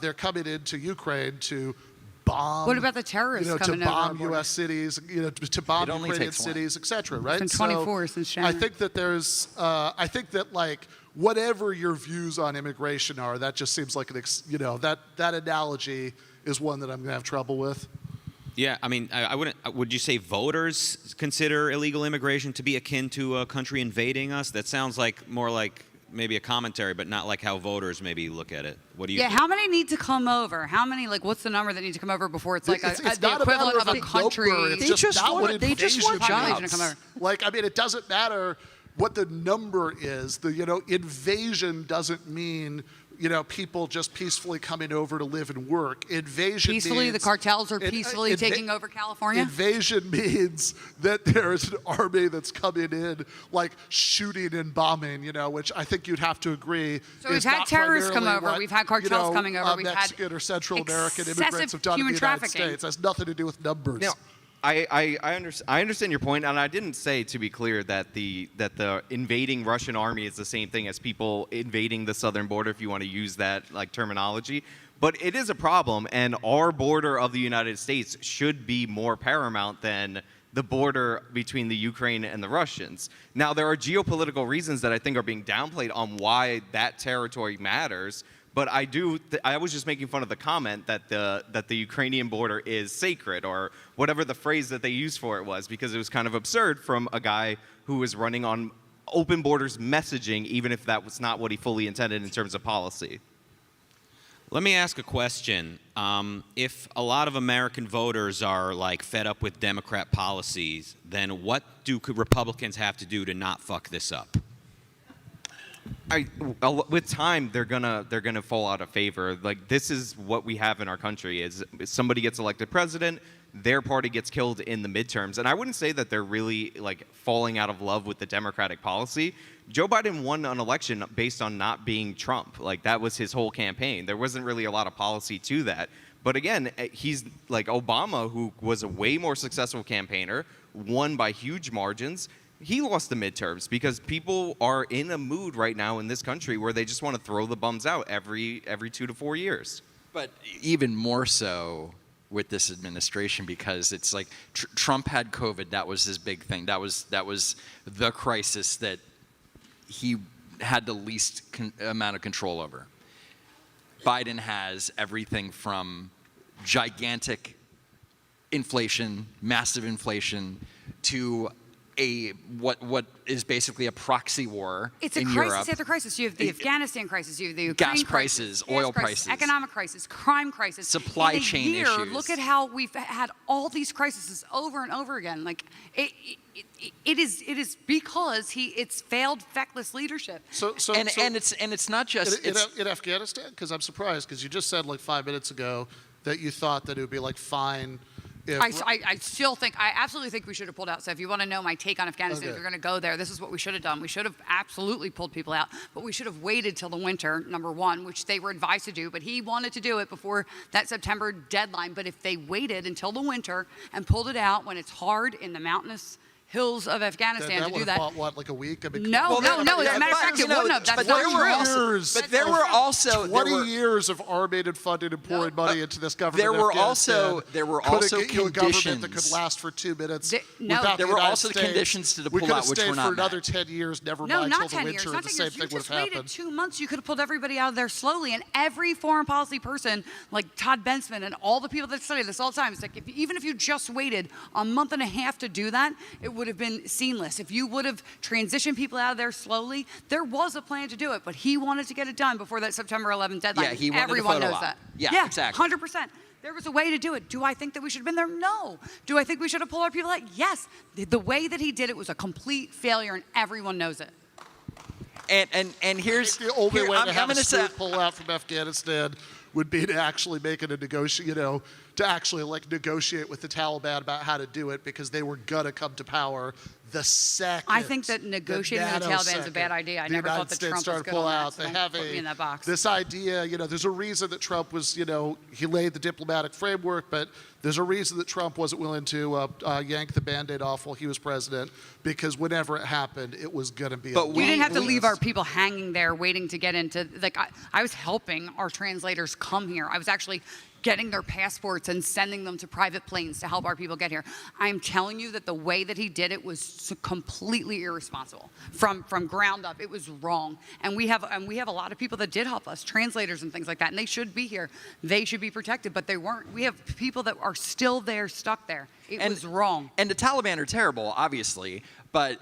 They're coming into Ukraine to bomb.
What about the terrorists coming
to bomb
over our
U.S. cities, to bomb Ukrainian cities, etc. Right?
It's been 24 since January.
I think that I think that like whatever your views on immigration are, that just seems like that analogy is one that I'm going to have trouble with.
Yeah, I mean, I wouldn't. Would you say voters consider illegal immigration to be akin to a country invading us? That sounds like more like maybe a commentary, but not like how voters maybe look at it. What do you?
Yeah,
think?
how many need to come over? How many? Like, what's the number that need to come over before it's like
It's
the
not
equivalent of
matter
a country?
number, it's
They just
not
want-
what
they just want
invasion
jobs.
means.
To come over.
Like, I mean, it doesn't matter what the number is. The invasion doesn't mean people just peacefully coming over to live and work. Invasion
Peacefully,
means,
the cartels are peacefully taking over California.
Invasion means that there's an army that's coming in, like shooting and bombing. Which I think you'd have to agree.
So we've
is
had
not
terrorists come
primarily
over,
what,
we've had cartels coming over, we've had
Mexican or Central American immigrants
excessive
have done in the
human
United
trafficking.
States. It has nothing to do with numbers.
Now, I understand your point, and I didn't say, to be clear, that the invading Russian army is the same thing as people invading the southern border, if you want to use that like terminology. But it is a problem, and our border of the United States should be more paramount than the border between the Ukraine and the Russians. Now, there are geopolitical reasons that I think are being downplayed on why that territory matters. But I was just making fun of the comment that the Ukrainian border is sacred, or whatever the phrase that they used for it was, because it was kind of absurd from a guy who was running on open borders messaging, even if that was not what he fully intended in terms of policy.
Let me ask a question. If a lot of American voters are like fed up with Democrat policies, then what do Republicans have to do to not fuck this up?
With time, they're gonna fall out of favor. Like, this is what we have in our country: is somebody gets elected president, their party gets killed in the midterms, and I wouldn't say that they're really like falling out of love with the Democratic policy. Joe Biden won an election based on not being Trump. Like, that was his whole campaign. There wasn't really a lot of policy to that. But again, he's like Obama, who was a way more successful campaigner, won by huge margins. He lost the midterms because people are in a mood right now in this country where they just want to throw the bums out every 2 to 4 years.
But even more so with this administration, because it's like Trump had COVID. That was his big thing. That was the crisis that he had the least amount of control over. Biden has everything from gigantic inflation, massive inflation, to what is basically a proxy war
It's a
in
crisis
Europe.
after crisis. You have the Afghanistan crisis, you have the Ukraine
Gas
crisis,
prices,
gas
oil
crisis,
prices,
economic crisis, crime crisis.
supply
in a
chain
year,
issues.
Look at how we've had all these crises over and over again. Like it is because it's failed feckless leadership.
And it's not just
in Afghanistan, because I'm surprised, because you just said like 5 minutes ago that you thought that it would be like fine if
I still think, I absolutely think we should have pulled out. So if you want to know my take on Afghanistan, if
Okay.
you're going to go there, this is what we should have done. We should have absolutely pulled people out, but we should have waited till the winter, number one, which they were advised to do, but he wanted to do it before that September deadline. But if they waited until the winter and pulled it out when it's hard in the mountainous hills of Afghanistan
that
to
would
do
have
that.
bought, what, like a week? I mean,
No,
come on.
no. As a matter of
but,
fact,
you
it
know,
wouldn't have. That's
but
not
there were
true.
years.
But there were also
20 years of arming and funding and pouring money into this government.
there
in
were
Afghanistan
also- there were
couldn't
also
get you a government that
conditions.
could last for 2 minutes.
No.
without
There
the
were
United
also
States.
conditions to the
We could have
pullout, which
stayed
were not
for another
met.
10 years, never
No,
mind
not
till the
10
winter,
years. Not
the
10
same
years.
thing
You
would
just
have
waited
happened.
2 months. You could have pulled everybody out of there slowly. And every foreign policy person, like Todd Bensman and all the people that study this all the time, it's like even if you just waited a month and a half to do that, it would have been seamless. If you would have transitioned people out of there slowly, there was a plan to do it, but he wanted to get it done before that September 11th deadline.
Yeah, he wanted the
Everyone
photo
knows
op.
that.
Yeah, exactly.
100%. There was a way to do it. Do I think that we should have been there? No. Do I think we should have pulled our people out? Yes. The way that he did it was a complete failure, and everyone knows it.
And here's
The only way
I'm
to have
gonna
a
say,
smooth pullout from Afghanistan would be to actually make it a negotiate, to actually like negotiate with the Taliban about how to do it, because they were gonna come to power the second.
I think that negotiating with the Taliban is a
nanosecond
bad idea. I
the
never
United
thought that
States
Trump was
started
good
to pull
on that,
out.
so
They
don't
have
put me in that box.
this idea, there's a reason that Trump was, he laid the diplomatic framework, but there's a reason that Trump wasn't willing to yank the Band-Aid off while he was president, because whenever it happened, it was going to be.
But
a
We didn't have to
long
leave
list.
our people hanging there waiting to get into, like, I was helping our translators come here. I was actually getting their passports and sending them to private planes to help our people get here. I'm telling you that the way that he did it was completely irresponsible from ground up. It was wrong. And we have a lot of people that did help us, translators and things like that, and they should be here. They should be protected, but they weren't. We have people that are still there, stuck there. It was wrong.
And the Taliban are terrible, obviously, but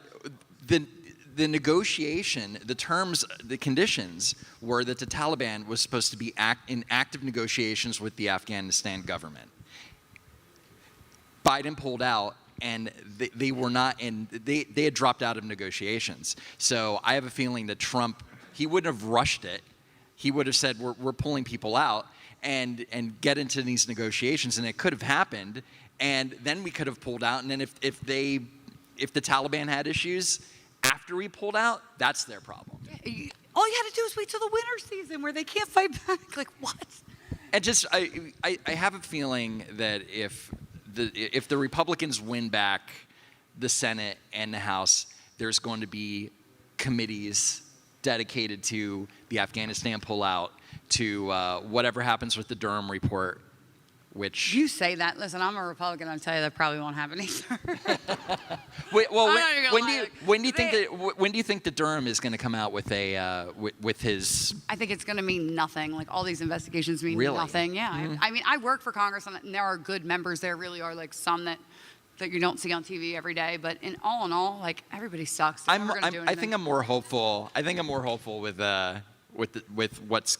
the negotiation, the terms, the conditions were that the Taliban was supposed to be in active negotiations with the Afghanistan government. Biden pulled out, and they were not in. They had dropped out of negotiations. So I have a feeling that Trump, he wouldn't have rushed it. He would have said, "We're pulling people out," and get into these negotiations, and it could have happened. And then we could have pulled out. And then if the Taliban had issues after we pulled out, that's their problem.
All you had to do is wait till the winter season where they can't fight back. Like, what?
And just, I have a feeling that if the Republicans win back the Senate and the House, there's going to be committees dedicated to the Afghanistan pullout, to whatever happens with the Durham report, which...
You say that. Listen, I'm a Republican. I'll tell you that probably won't happen either.
Wait, well,
I'm not even gonna lie.
when do you think that Durham is going to come out with a with his?
I think it's going to mean nothing. Like, all these investigations mean
Really?
nothing. Yeah. I mean, I work for Congress, and there are good members. There really are, like, some that you don't see on TV every day. But in all, like, everybody sucks. They're never gonna do
I
anything.
think I'm more hopeful. I think I'm more hopeful with what's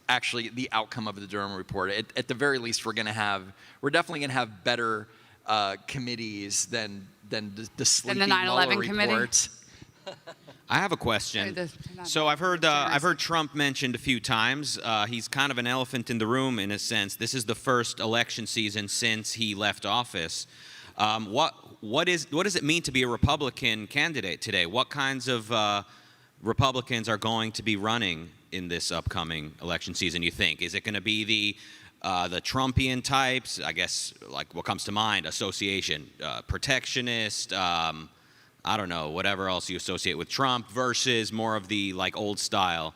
actually the outcome of the Durham report. At the very least, we're definitely going to have better committees than the sleepy
the 9/11
Mueller
committee?
report.
I have a question.
Sorry,
So I've heard Trump mentioned a few times. He's kind of an elephant in the room in a sense. This is the first election season since he left office. What does it mean to be a Republican candidate today? What kinds of Republicans are going to be running in this upcoming election season, you think? Is it going to be the Trumpian types? I guess, like, what comes to mind? Association, protectionist, I don't know, whatever else you associate with Trump, versus more of the, like, old style,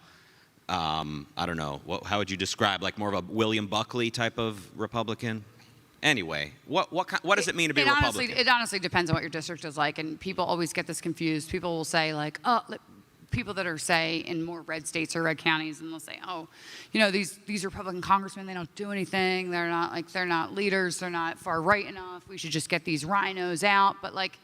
I don't know, how would you describe, like, more of a William Buckley type of Republican? Anyway, what does it mean to be a Republican?
It honestly depends on what your district is like, and people always get this confused. People will say, like, oh, people that are, say, in more red states or red counties, and they'll say, oh, you know, these Republican congressmen, they don't do anything. They're not leaders. They're not far right enough. We should just get these rhinos out. But like,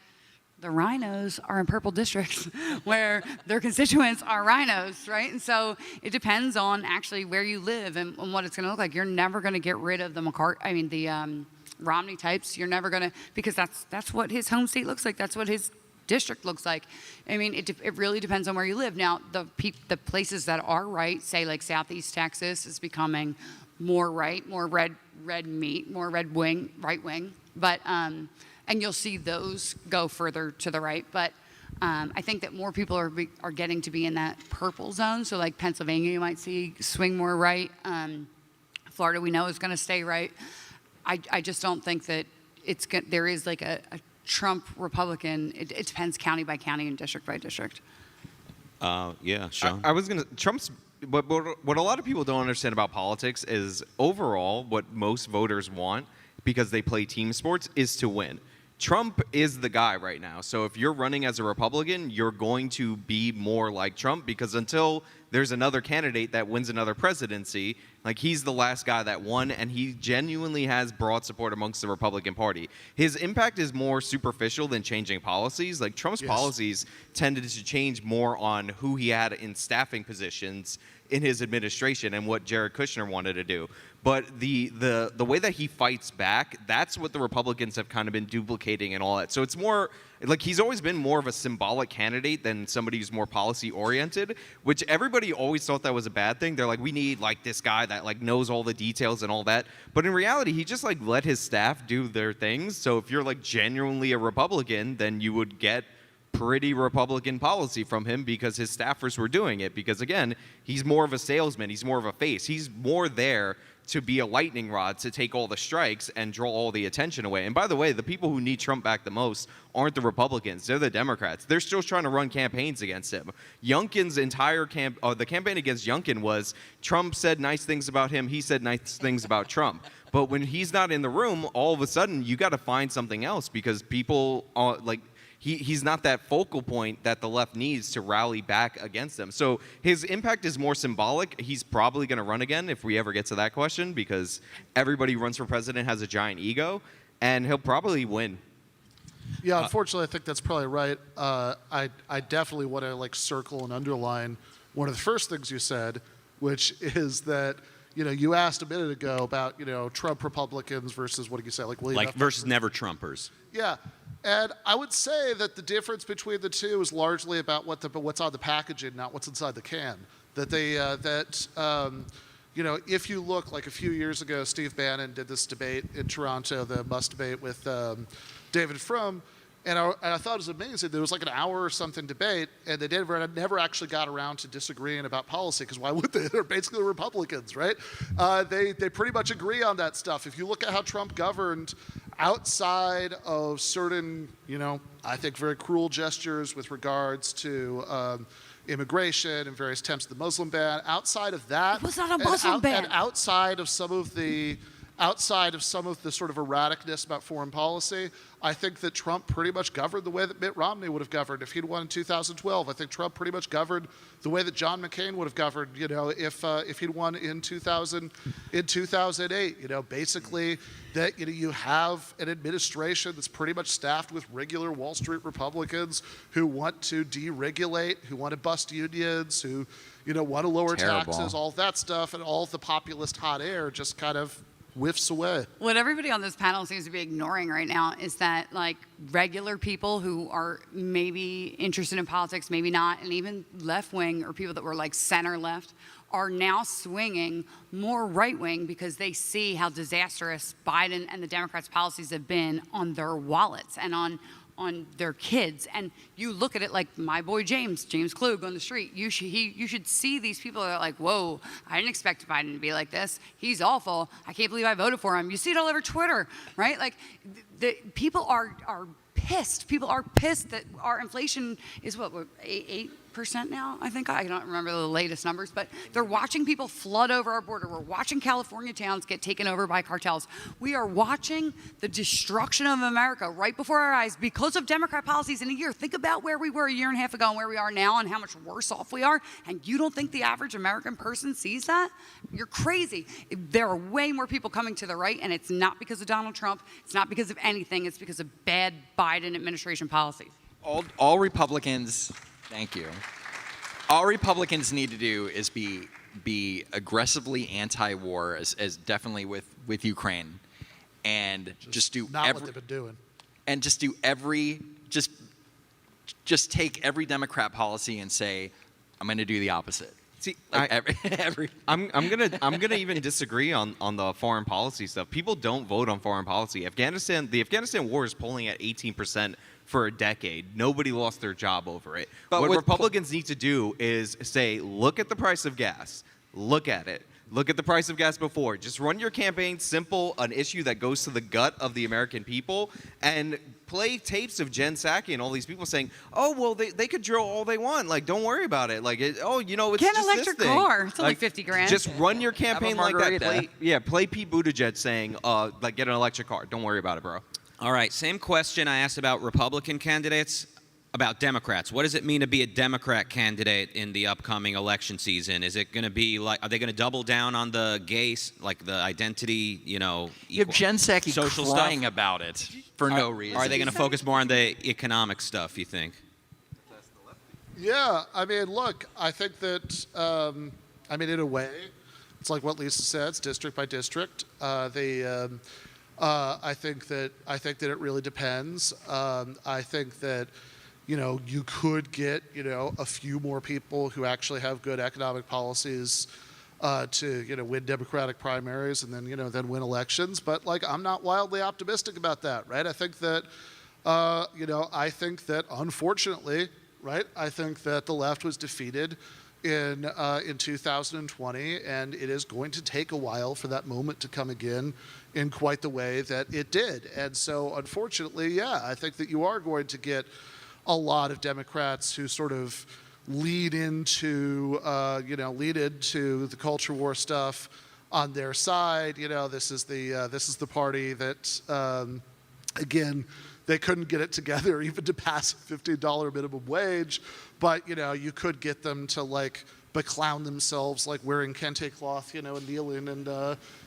the rhinos are in purple districts where their constituents are rhinos, right? And so it depends on actually where you live and what it's going to look like. You're never going to get rid of the Romney types. You're never going to, because that's what his home state looks like. That's what his district looks like. I mean, it really depends on where you live. Now, the places that are right, say like Southeast Texas, is becoming more right, more red meat, more right wing. But and you'll see those go further to the right. But I think that more people are getting to be in that purple zone. So like Pennsylvania, you might see swing more right. Florida, we know, is going to stay right. I just don't think that there is like a Trump Republican. It depends county by county and district by district.
Yeah, Sean.
I was gonna Trump's. What a lot of people don't understand about politics is overall what most voters want, because they play team sports, is to win. Trump is the guy right now. So if you're running as a Republican, you're going to be more like Trump, because until there's another candidate that wins another presidency, like, he's the last guy that won, and he genuinely has broad support amongst the Republican Party. His impact is more superficial than changing policies. Like, Trump's policies tended to change more on who he had in staffing positions in his administration and what Jared Kushner wanted to do. But the way that he fights back, that's what the Republicans have kind of been duplicating and all that. So it's more like he's always been more of a symbolic candidate than somebody who's more policy oriented, which everybody always thought that was a bad thing. They're like, we need like this guy that like knows all the details and all that. But in reality, he just like let his staff do their things. So if you're like genuinely a Republican, then you would get pretty Republican policy from him, because his staffers were doing it. Because again, he's more of a salesman. He's more of a face. He's more there to be a lightning rod to take all the strikes and draw all the attention away. And by the way, the people who need Trump back the most aren't the Republicans. They're the Democrats. They're still trying to run campaigns against him. Youngkin's entire the campaign against Youngkin was Trump said nice things about him. He said nice things about Trump. But when he's not in the room, all of a sudden you got to find something else, because people are like, he's not that focal point that the left needs to rally back against them. So his impact is more symbolic. He's probably going to run again if we ever get to that question, because everybody who runs for president has a giant ego, and he'll probably win.
Yeah, unfortunately, I think that's probably right. I definitely want to like circle and underline one of the first things you said, which is that, you know, you asked a minute ago about, you know, Trump Republicans versus, what did you say, like William F.
Versus never Trumpers.
Yeah, and I would say that the difference between the two is largely about what's on the packaging, not what's inside the can. That you know, if you look, like a few years ago, Steve Bannon did this debate in Toronto, the Must debate with David Frum, and I thought it was amazing. There was like an hour or something debate, and they never actually got around to disagreeing about policy, because why would they? They're basically Republicans, right? They pretty much agree on that stuff. If you look at how Trump governed outside of certain, you know, I think very cruel gestures with regards to immigration and various attempts at the Muslim ban, outside of that,
it was not a Muslim ban.
And outside of some of the sort of erraticness about foreign policy, I think that Trump pretty much governed the way that Mitt Romney would have governed if he'd won in 2012. I think Trump pretty much governed the way that John McCain would have governed, you know, if he'd won in 2008. You know, basically that, you know, you have an administration that's pretty much staffed with regular Wall Street Republicans who want to deregulate, who want to bust unions, who, you know, want to lower taxes, all that stuff, and all the populist hot air just kind of whiffs away.
What everybody on this panel seems to be ignoring right now is that, like, regular people who are maybe interested in politics, maybe not, and even left-wing or people that were like center-left are now swinging more right-wing because they see how disastrous Biden and the Democrats' policies have been on their wallets and on their kids. And you look at it like my boy James Klug on the street. You should see these people that are like, whoa, I didn't expect Biden to be like this. He's awful. I can't believe I voted for him. You see it all over Twitter, right? Like, the people are pissed. People are pissed that our inflation is what, 8% now, I think. I don't remember the latest numbers, but they're watching people flood over our border. We're watching California towns get taken over by cartels. We are watching the destruction of America right before our eyes because of Democrat policies in a year. Think about where we were a year and a half ago and where we are now and how much worse off we are, and you don't think the average American person sees that? You're crazy. There are way more people coming to the right, and it's not because of Donald Trump. It's not because of anything. It's because of bad Biden administration policies.
All Republicans, thank you. All Republicans need to do is be aggressively anti-war, as definitely with Ukraine, and just do
Not what they've been doing.
and just do just take every Democrat policy and say, I'm going to do the opposite.
See,
Like every
I'm gonna even disagree on the foreign policy stuff. People don't vote on foreign policy. The Afghanistan war is polling at 18% for a decade. Nobody lost their job over it.
But
what
with
Republicans need to do is say, look at the price of gas. Look at it. Look at the price of gas before. Just run your campaign simple, an issue that goes to the gut of the American people, and play tapes of Jen Psaki and all these people saying, oh, well, they could drill all they want. Like, don't worry about it. Like, it's
Get an
just
electric
this thing.
car. It's only
Like,
50 grand.
Just run your campaign like that.
margarita.
Play Pete Buttigieg saying, like, get an electric car. Don't worry about it, bro.
All right, same question I asked about Republican candidates, about Democrats. What does it mean to be a Democrat candidate in the upcoming election season? Is it going to be like, are they going to double down on the gays, like the identity,
You have Jen Psaki
social
crying
stuff?
about it for no reason.
Are they going to focus more on the economic stuff, you think?
Yeah, I mean, look, I think that, in a way, it's like what Lisa said, it's district by district. I think that it really depends. I think that, you could get, a few more people who actually have good economic policies to, win Democratic primaries and then, then win elections. But like, I'm not wildly optimistic about that, right? I think that, unfortunately, right, I think that the left was defeated in 2020, and it is going to take a while for that moment to come again in quite the way that it did. And so, unfortunately, yeah, I think that you are going to get a lot of Democrats who sort of lead into the culture war stuff on their side. This is the party that, again, they couldn't get it together even to pass a $15 minimum wage, but you could get them to like beclown themselves like wearing kente cloth, and kneeling and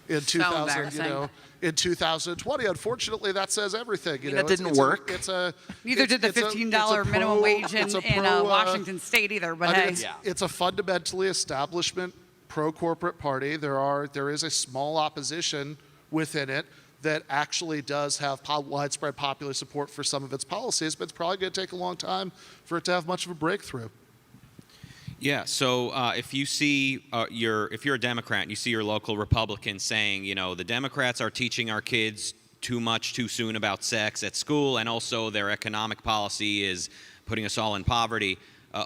in 2000, in 2020. Unfortunately, that says everything.
That didn't work.
Neither did the $15 minimum wage in Washington State either. But
it's a fundamentally establishment pro-corporate party. There is a small opposition within it that actually does have widespread popular support for some of its policies, but it's probably going to take a long time for it to have much of a breakthrough.
Yeah. So if you see if you're a Democrat and you see your local Republican saying, the Democrats are teaching our kids too much too soon about sex at school, and also their economic policy is putting us all in poverty.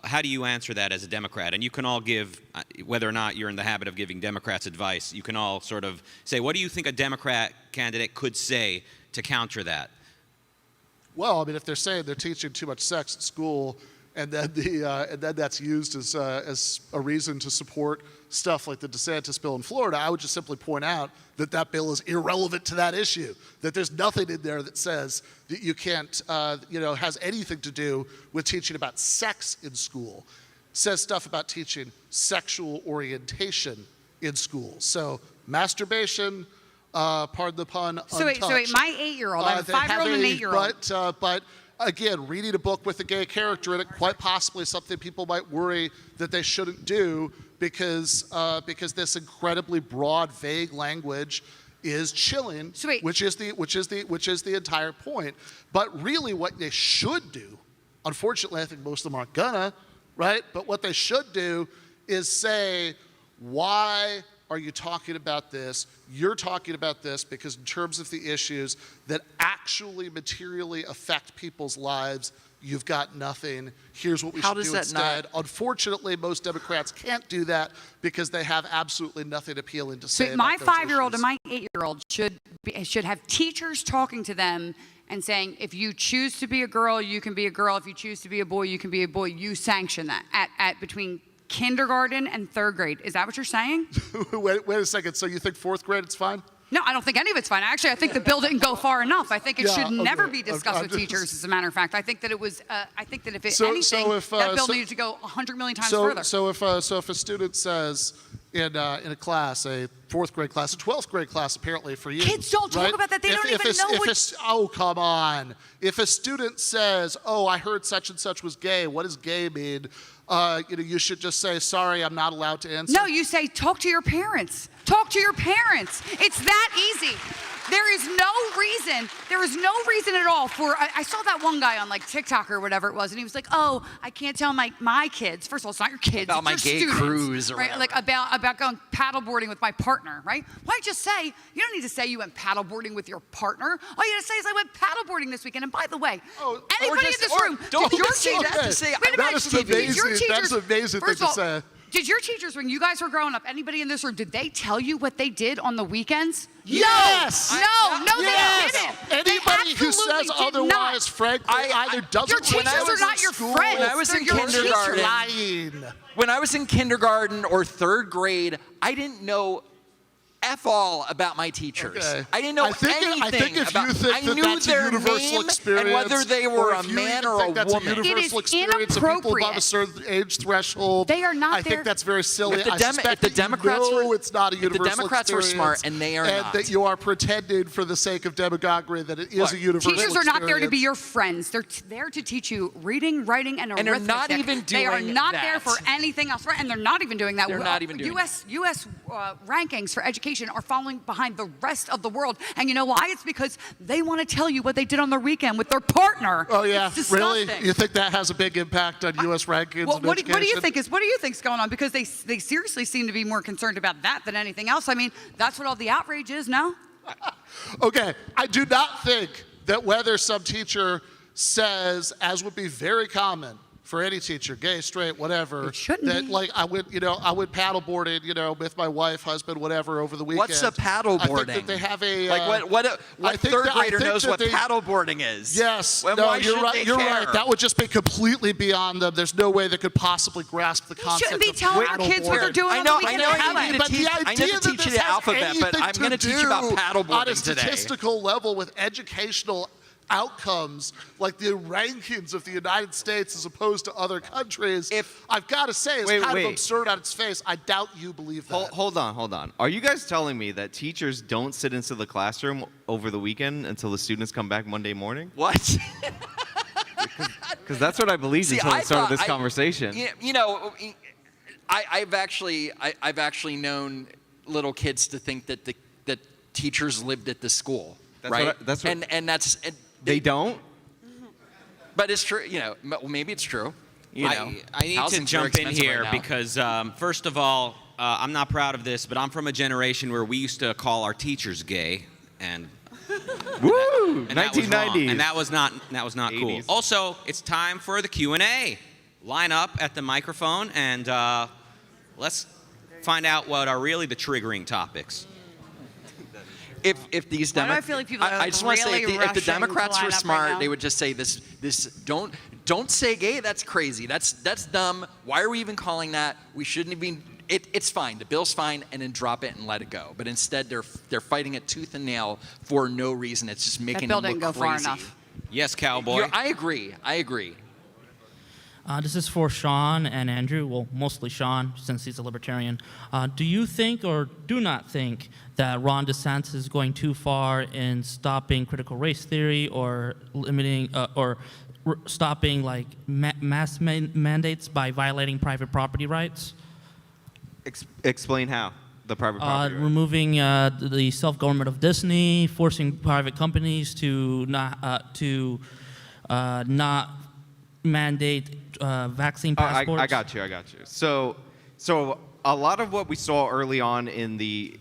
How do you answer that as a Democrat? And you can all give, whether or not you're in the habit of giving Democrats advice, you can all sort of say, what do you think a Democrat candidate could say to counter that?
Well, if they're saying they're teaching too much sex at school, and then that's used as a reason to support stuff like the DeSantis bill in Florida, I would just simply point out that bill is irrelevant to that issue. That there's nothing in there that says that you can't, has anything to do with teaching about sex in school. It says stuff about teaching sexual orientation in school. So masturbation, pardon the pun,
So wait, my 8-year-old, I have a 5-year-old and an 8-year-old.
But again, reading a book with a gay character in it, quite possibly something people might worry that they shouldn't do because this incredibly broad, vague language is chilling, which is the entire point. But really, what they should do, unfortunately, I think most of them aren't gonna, right? But what they should do is say, why are you talking about this? You're talking about this because in terms of the issues that actually materially affect people's lives, you've got nothing. Here's what we should do instead. Unfortunately, most Democrats can't do that because they have absolutely nothing appealing to say
So
about
my
those
5-year-old
issues.
and my 8-year-old should have teachers talking to them and saying, if you choose to be a girl, you can be a girl. If you choose to be a boy, you can be a boy. You sanction that at between kindergarten and 3rd grade. Is that what you're saying?
Wait a second. So you think 4th grade it's fine?
No, I don't think any of it's fine. Actually, I think the bill didn't go far enough. I think it should never be discussed
I'm
with
just-
teachers, as a matter of fact. I think that it was, I think that if it,
So
anything,
if,
that bill
so-
needed to go 100 million times
So,
further.
so if a student says in a class, a 4th grade class, a 12th grade class, apparently for you,
Kids don't talk
right?
about that. They don't even know what.
Oh, come on! If a student says, "Oh, I heard such and such was gay," what does gay mean? You should just say, "Sorry, I'm not allowed to answer."
No, you say, talk to your parents. Talk to your parents. It's that easy. There is no reason at all for, I saw that one guy on like TikTok or whatever it was, and he was like, oh, I can't tell my kids. First of all, it's not your kids,
About
it's
my
your
gay
students,
cruise or
right?
whatever.
Like about going paddleboarding with my partner, right? Why just say, you don't need to say you went paddleboarding with your partner. All you gotta say is I went paddleboarding this weekend. And by the way, anybody in this room,
don't
did your
say
teacher,
that to say,
wait a
that
minute,
is
did your
amazing. That's
teachers-
an amazing
first
thing
of
to
all,
say.
Did your teachers, when you guys were growing up, anybody in this room, did they tell you what they did on the weekends?
Yes!
No,
Yes!
they didn't.
Anybody who
absolutely
says
did
otherwise,
not.
frankly, either doesn't
Your
when I
teachers are
was
not
in
your
school,
friends.
When I was
They're
in
your
kindergarten-
teachers.
lying.
When I was in kindergarten or 3rd grade, I didn't know F all about my teachers.
Okay.
I didn't know anything
I think if
about
you think
I
that
knew
that's a
their
universal
name
experience,
and whether they were a
if you
man
even
or
think
a
that's
woman.
a universal
It is
experience of people above a
inappropriate.
certain age threshold.
They are not
I think
there-
that's very silly.
If the
I
Dem-
suspect
if the
that
Democrats
you know
were-
it's not a
if the
universal
Democrats were
experience,
smart, and they are
and
not.
that you are pretending for the sake of demagoguery that it is
Look,
a universal
Teachers are not there to be
experience.
your friends. They're there to teach you reading, writing, and
And they're
arithmetic.
not even
They are
doing
not
that.
there for anything else, right? And they're not even doing that.
They're not even doing
U.S. Rankings for education are falling behind the rest of the world. And you know why? It's because they want to tell you what they did on the weekend with their partner.
Oh yeah,
It's
really?
disgusting.
You think that has a big impact on U.S. rankings?
Well,
in
what do you
education?
think is going on? Because they seriously seem to be more concerned about that than anything else. I mean, that's what all the outrage is, no?
Okay, I do not think that whether some teacher says, as would be very common for any teacher, gay, straight, whatever,
It shouldn't
that
be.
like I went paddleboarding, with my wife, husband, whatever, over the weekend.
What's a paddleboarding?
I think that they have a
what
I think
3rd
that- I
grader
think
knows
that
what
they-
paddleboarding is?
Yes,
Well,
no,
why
you're
should
right.
they
You're
care?
right. That would just be completely beyond them. There's no way they could possibly grasp the
You
concept
shouldn't be
of
telling our kids what they're
paddleboarding.
doing
I
on
know,
the
I
weekend.
know,
Have
I
it.
need
But
to
the
teach, I
idea
need to
that
teach you
this
the
has
alphabet, but
anything
I'm going to teach you about
do
paddleboarding
on a
today.
statistical level with educational outcomes like the rankings of the United States as opposed to other countries, I've got to say, it's kind of absurd on its face. I doubt you believe that.
Hold on. Are you guys telling me that teachers don't sit into the classroom over the weekend until the students come back Monday morning?
What?
Because that's what I believed
See,
until
I
the start of
thought-
this conversation.
I've actually known little kids to think that that teachers lived at the school,
That's
right?
what I- that's what-
and that's
They don't?
But it's true. Maybe it's true.
I need to
Housing's very
jump in
expensive
here
right now.
because, first of all, I'm not proud of this, but I'm from a generation where we used to call our teachers gay, and
Woo!
and that was wrong,
1990s.
and that was not cool.
80s.
Also, it's time for the Q&A. Line up at the microphone and let's find out what are really the triggering topics.
If these
Why do I feel like people are
I just want to say
really
if the
rushing to
Democrats
line
were
up right
smart,
now?
they would just say this don't say gay. That's crazy. That's dumb. Why are we even calling that? We shouldn't even. It's fine. The bill's fine, and then drop it and let it go. But instead, they're fighting it tooth and nail for no reason. It's just making
bill
them
didn't
look
go far
crazy.
enough.
Yes, cowboy.
I agree.
This is for Sean and Andrew, well, mostly Sean, since he's a libertarian. Do you think or do not think that Ron DeSantis is going too far in stopping critical race theory or limiting stopping like mass mandates by violating private property rights?
Explain how. The private property right.
Removing the self-government of Disney, forcing private companies to not mandate vaccine passports.
I got you. So a lot of what we saw early on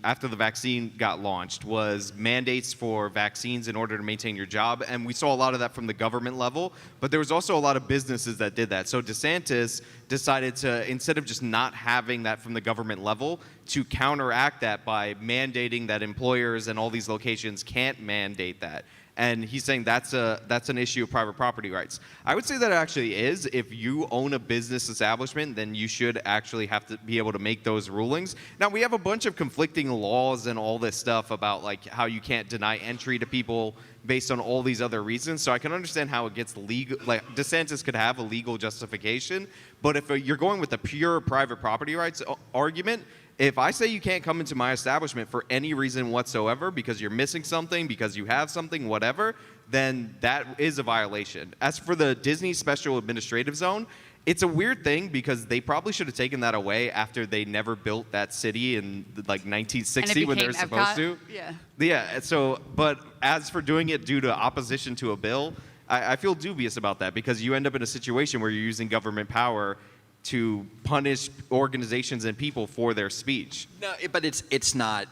after the vaccine got launched was mandates for vaccines in order to maintain your job, and we saw a lot of that from the government level, but there was also a lot of businesses that did that. So DeSantis decided to, instead of just not having that from the government level, to counteract that by mandating that employers and all these locations can't mandate that. And he's saying that's an issue of private property rights. I would say that it actually is. If you own a business establishment, then you should actually have to be able to make those rulings. Now, we have a bunch of conflicting laws and all this stuff about like how you can't deny entry to people based on all these other reasons. So I can understand how it gets legal. Like DeSantis could have a legal justification, but if you're going with a pure private property rights argument, if I say you can't come into my establishment for any reason whatsoever because you're missing something, because you have something, whatever, then that is a violation. As for the Disney Special Administrative Zone, it's a weird thing because they probably should have taken that away after they never built that city in like 1960 when they were supposed to.
Yeah.
Yeah. So, but as for doing it due to opposition to a bill, I feel dubious about that because you end up in a situation where you're using government power to punish organizations and people for their speech.
No, but it's not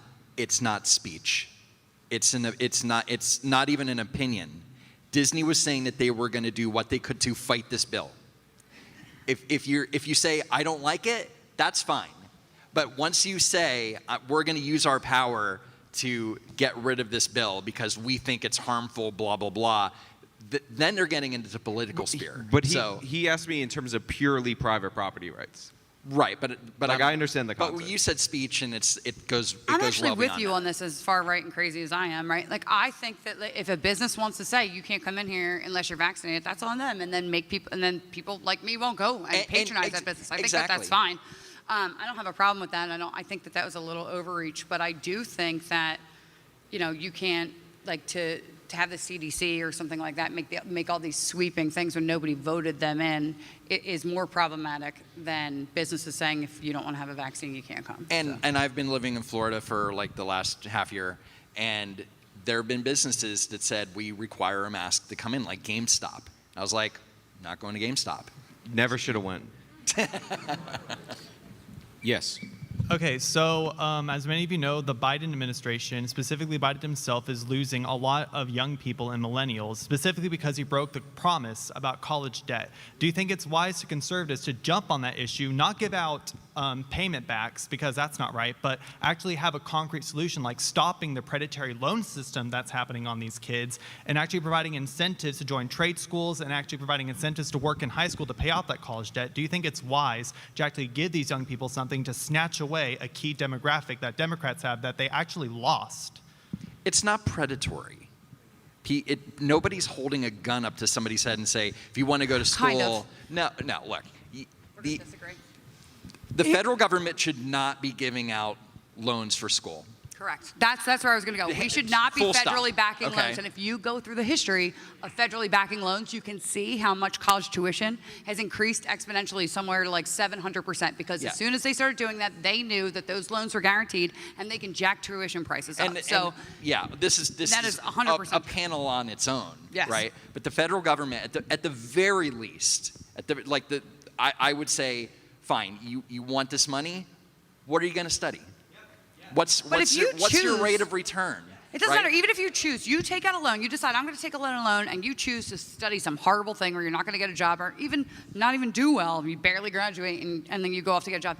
speech. It's not even an opinion. Disney was saying that they were going to do what they could to fight this bill. If you say I don't like it, that's fine. But once you say we're going to use our power to get rid of this bill because we think it's harmful, blah blah blah, then they're getting into the political sphere.
But he asked me in terms of purely private property rights.
Right, but
like I understand the concept.
But you said speech, and it goes.
I'm actually
well
with you
that.
on this, as far right and crazy as I am, right? Like, I think that if a business wants to say you can't come in here unless you're vaccinated, that's on them, and then people like me won't go and patronize that business. I think that's fine. I don't have a problem with that. I think that was a little overreach, but I do think that, you can't to have the CDC or something like that make all these sweeping things when nobody voted them in. It is more problematic than businesses saying if you don't want to have a vaccine, you can't come.
And I've been living in Florida for like the last half year, and there have been businesses that said we require a mask to come in, like GameStop. I was like, not going to GameStop.
Never should have went.
Yes.
Okay, so as many of you know, the Biden administration, specifically Biden himself, is losing a lot of young people and millennials, specifically because he broke the promise about college debt. Do you think it's wise to conservatives to jump on that issue, not give out payment backs, because that's not right, but actually have a concrete solution like stopping the predatory loan system that's happening on these kids and actually providing incentives to join trade schools and actually providing incentives to work in high school to pay off that college debt? Do you think it's wise to actually give these young people something to snatch away a key demographic that Democrats have that they actually lost?
It's not predatory. Nobody's holding a gun up to somebody's head and say, if you want to go to school.
Kind of.
No, look.
Disagree.
The federal government should not be giving out loans for school.
Correct. That's where I was going to go. We should not be
Full stop.
federally backing
Okay.
loans. And if you go through the history of federally backing loans, you can see how much college tuition has increased exponentially, somewhere to like 700%. Because
Yeah.
as soon as they started doing that, they knew that those loans were guaranteed, and they can jack tuition prices up.
This is
that is 100%
a panel on its own,
Yes.
right? But the federal government, at the very least, I would say, fine, you want this money, what are you going to study? What's your rate of return?
It doesn't
right?
matter. Even if you choose, you take out a loan, you decide, I'm going to take a loan, and you choose to study some horrible thing where you're not going to get a job or not even do well, you barely graduate, and then you go off to get a job.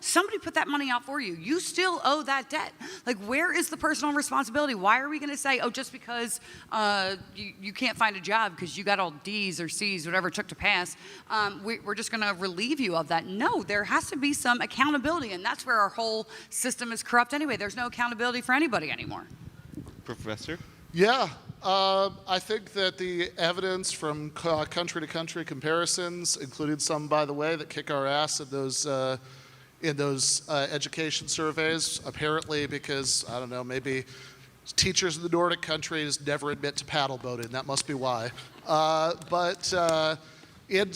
Somebody put that money out for you. You still owe that debt. Like, where is the personal responsibility? Why are we going to say, just because you can't find a job because you got all D's or C's, whatever it took to pass, we're just going to relieve you of that? No, there has to be some accountability, and that's where our whole system is corrupt anyway. There's no accountability for anybody anymore.
Professor?
Yeah, I think that the evidence from country to country comparisons, including some, by the way, that kick our ass in those education surveys, apparently because, I don't know, maybe teachers in the Nordic countries never admit to paddle boating. That must be why. But in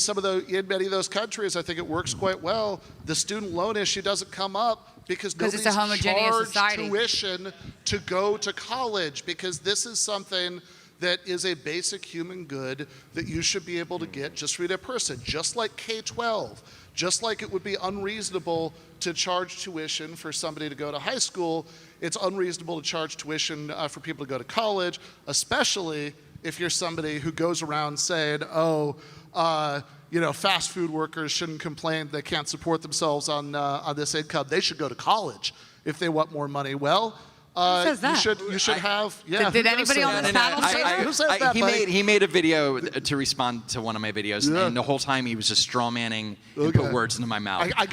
many of those countries, I think it works quite well. The student loan issue doesn't come up because nobody's
it's a homogeneous
charged
society.
Tuition to go to college, because this is something that is a basic human good that you should be able to get just for a person, just like K-12, just like it would be unreasonable to charge tuition for somebody to go to high school. It's unreasonable to charge tuition for people to go to college, especially if you're somebody who goes around saying, fast food workers shouldn't complain they can't support themselves on this income. They should go to college if they want more money. Well,
says that?
You should have. Yeah.
Did
who does
anybody
say
on
that?
this panel say that?
Who says that, Mike?
he made a video to respond to one of my videos, and the whole time he was just straw manning and put words into my mouth. I've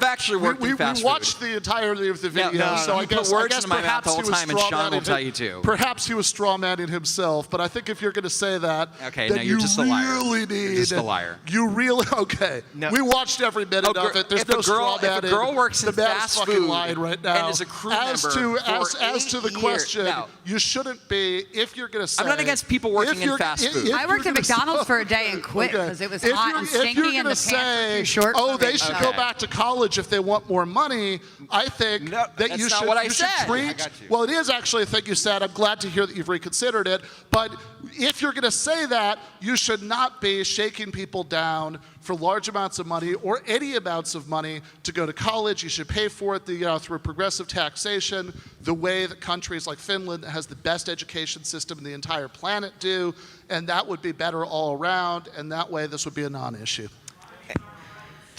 actually worked in fast
we watched the entirety of the video,
No,
so
he put words into my mouth the whole time, and Sean will tell you too.
Perhaps he was straw manning himself, but I think if you're going to say that,
Okay,
then
no, you're
you
just a liar.
really
You're
need.
just a liar.
You really okay?
No.
We watched every minute of it. There's
if
no
a girl,
straw manning.
if a girl works in
the man's
fast
fucking
food
lying right now.
and is a crew
as
member
to
for
as to the
8 years-
question,
No.
you shouldn't be if you're going to say.
I'm not against people working in fast food.
I worked at McDonald's for a day and quit because it was hot and stinky and the pants were too short.
Oh,
for me.
they should go back to college if they want more money. I think that
that's
you
not
should,
what I
you should
said.
treat.
I got you.
Well, it is actually a thing you said. I'm glad to hear that you've reconsidered it. But if you're going to say that, you should not be shaking people down for large amounts of money or any amounts of money to go to college. You should pay for it through progressive taxation, the way that countries like Finland that has the best education system in the entire planet do, and that would be better all around, and that way this would be a non-issue.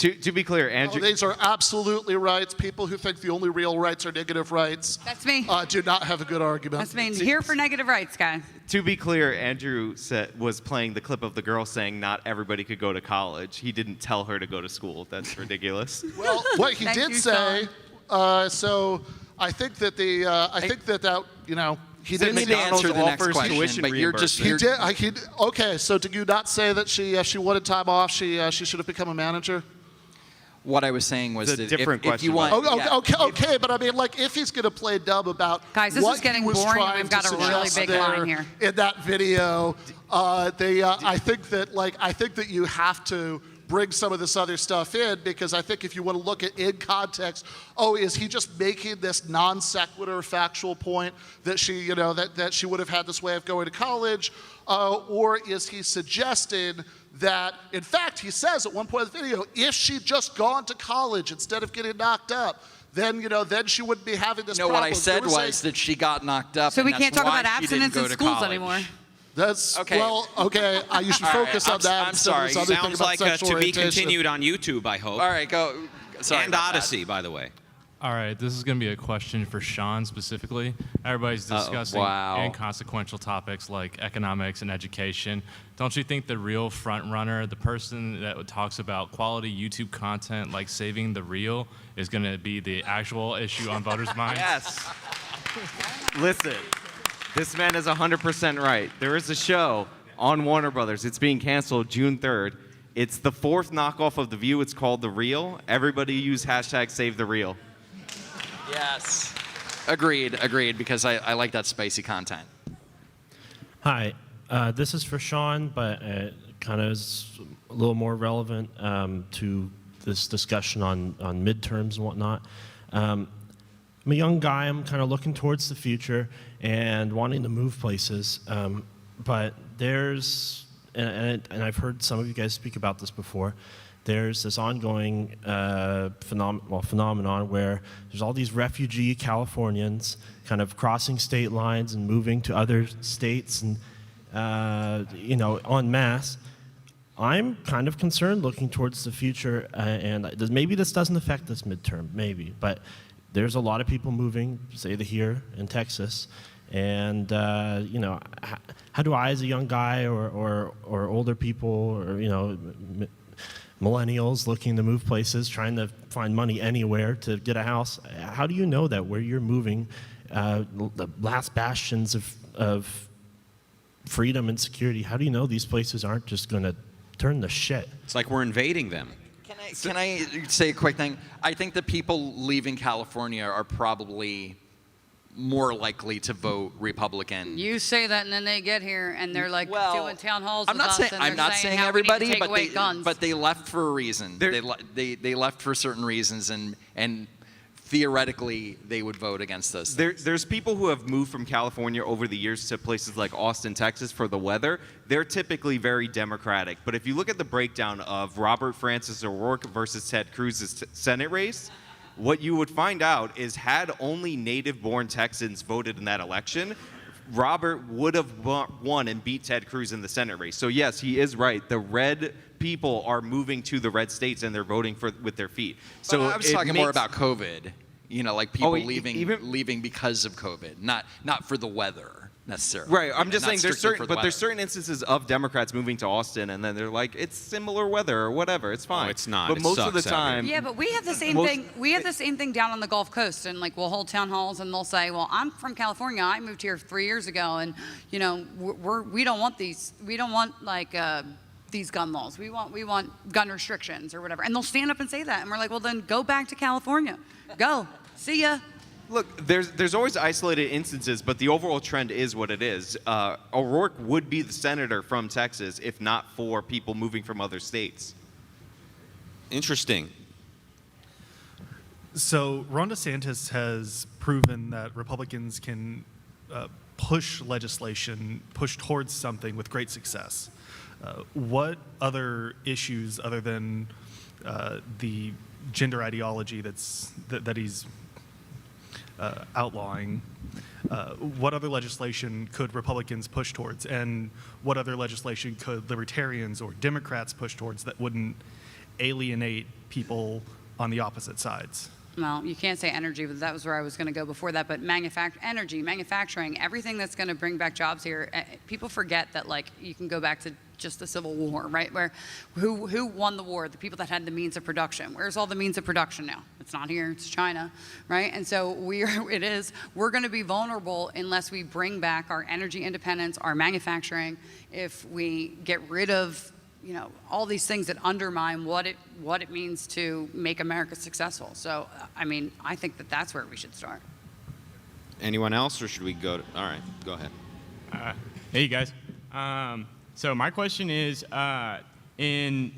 To be clear, Andrew.
These are absolutely rights. People who think the only real rights are negative rights
That's me.
do not have a good argument.
That's me. Here for negative rights, guys.
To be clear, Andrew was playing the clip of the girl saying not everybody could go to college. He didn't tell her to go to school. That's ridiculous.
Well, what he
Thank
did
you,
say, so I think that he
You
didn't
need to answer the next
offers
question,
tuition
but you're just
He did. Okay, so did you not say that if she wanted time off, she should have become a manager?
What I was saying was
It's a
that
different
if you
question,
want,
Okay, but I mean, like, if he's going to play dumb about
Guys, this
what
is getting
he was
boring, and
trying
we've got
to
a really
suggest
big line
there
here.
in that video, I think that you have to bring some of this other stuff in, because I think if you want to look at in context, is he just making this non sequitur factual point that she, that she would have had this way of going to college, or is he suggesting that, in fact, he says at one point in the video, if she'd just gone to college instead of getting knocked up, then she wouldn't be having this
no,
problem.
what I said was that she got knocked up.
So
and
we
that's
can't talk
why
about
she didn't
abstinence
go
in
to
schools
college.
anymore.
That's
Okay.
you should
All right,
focus on that.
I'm
instead of
sorry.
this other thing
Sounds
about
like
sexual
to be
orientation.
continued on YouTube, I hope.
All right, go. Sorry
and
about that.
Odyssey, by the way.
All right, this is going to be a question for Sean specifically. Everybody's discussing
Wow.
inconsequential topics like economics and education. Don't you think the real front runner, the person that talks about quality YouTube content like saving the real, is going to be the actual issue on voters' minds?
Yes. Listen, this man is 100% right. There is a show on Warner Brothers. It's being canceled June 3rd. It's the 4th knockoff of The View. It's called The Real. Everybody use #SaveTheReal.
Yes. Agreed, because I like that spicy content.
Hi, this is for Sean, but it kind of is a little more relevant to this discussion on midterms and whatnot. I'm a young guy. I'm kind of looking towards the future and wanting to move places. But there's, and I've heard some of you guys speak about this before, there's this ongoing phenomenon where there's all these refugee Californians kind of crossing state lines and moving to other states and, en masse. I'm kind of concerned looking towards the future, and maybe this doesn't affect this midterm, maybe, but there's a lot of people moving, say here in Texas, and how do I, as a young guy, or older people, or millennials looking to move places, trying to find money anywhere to get a house, how do you know that where you're moving, the last bastions of freedom and security, how do you know these places aren't just going to turn to shit?
It's like we're invading them.
Can I say a quick thing? I think the people leaving California are probably more likely to vote Republican.
You say that, and then they get here, and they're like doing town halls
I'm
with
not
us,
saying
and
I'm
they're
not
saying
saying
how we need to
everybody,
take away guns.
but they left for a reason. They left for certain reasons, and theoretically they would vote against us.
There's people who have moved from California over the years to places like Austin, Texas for the weather. They're typically very Democratic. But if you look at the breakdown of Robert Francis O'Rourke versus Ted Cruz's Senate race, what you would find out is had only native-born Texans voted in that election, Robert would have won and beat Ted Cruz in the Senate race. So yes, he is right. The red people are moving to the red states and they're voting with their feet.
So I was talking more about COVID. You know, like people
even
leaving because of COVID, not for the weather necessarily.
Right. I'm just
Not
saying there's
strictly for
certain,
the
there's
weather.
certain instances of Democrats moving to Austin, and then they're like, it's similar weather or whatever. It's fine.
it's not.
But
It
most of the
sucks out here.
time,
Yeah, but we have the same
most-
thing. We have the same thing down on the Gulf Coast, and like we'll hold town halls, and they'll say, "Well, I'm from California. I moved here 3 years ago, and you know, we don't want these. We don't want like these gun laws. We want gun restrictions or whatever." And they'll stand up and say that, and we're like, "Well, then go back to California. Go. See ya."
Look, there's always isolated instances, but the overall trend is what it is. O'Rourke would be the senator from Texas if not for people moving from other states.
Interesting.
So Ron DeSantis has proven that Republicans can push legislation, push towards something with great success. What other issues, other than the gender ideology that he's outlawing, what other legislation could Republicans push towards, and what other legislation could libertarians or Democrats push towards that wouldn't alienate people on the opposite sides?
Well, you can't say energy, but that was where I was going to go before that. But energy, manufacturing, everything that's going to bring back jobs here. People forget that, like, you can go back to just the Civil War, right? Where who won the war? The people that had the means of production. Where's all the means of production now? It's not here. It's China, right? And so we're going to be vulnerable unless we bring back our energy independence, our manufacturing. If we get rid of all these things that undermine what it means to make America successful. So, I mean, I think that's where we should start.
Anyone else, or should we go? All right, go ahead.
Hey, you guys. So my question is, in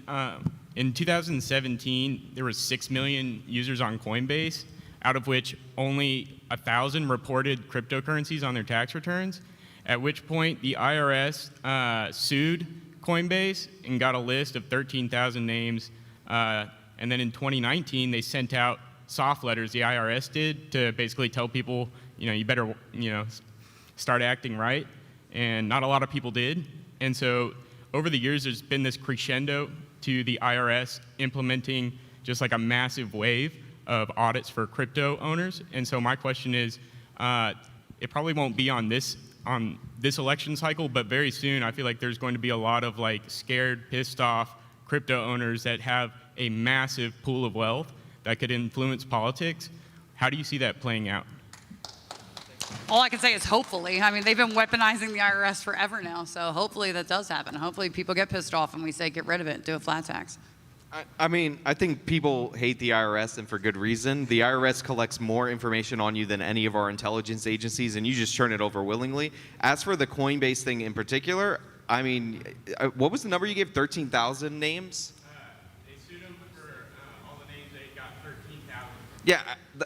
2017, there were 6 million users on Coinbase, out of which only 1,000 reported cryptocurrencies on their tax returns, at which point the IRS sued Coinbase and got a list of 13,000 names. And then in 2019, they sent out soft letters, the IRS did, to basically tell people, you better, start acting right. And not a lot of people did. And so over the years, there's been this crescendo to the IRS implementing just like a massive wave of audits for crypto owners. And so my question is, it probably won't be on this election cycle, but very soon I feel like there's going to be a lot of like scared, pissed off crypto owners that have a massive pool of wealth that could influence politics. How do you see that playing out?
All I can say is hopefully. I mean, they've been weaponizing the IRS forever now, so hopefully that does happen. Hopefully people get pissed off and we say get rid of it, do a flat tax.
I mean, I think people hate the IRS, and for good reason. The IRS collects more information on you than any of our intelligence agencies, and you just turn it over willingly. As for the Coinbase thing in particular, I mean, what was the number you gave? 13,000 names?
They sued them for all the names. They got 13,000.
Yeah,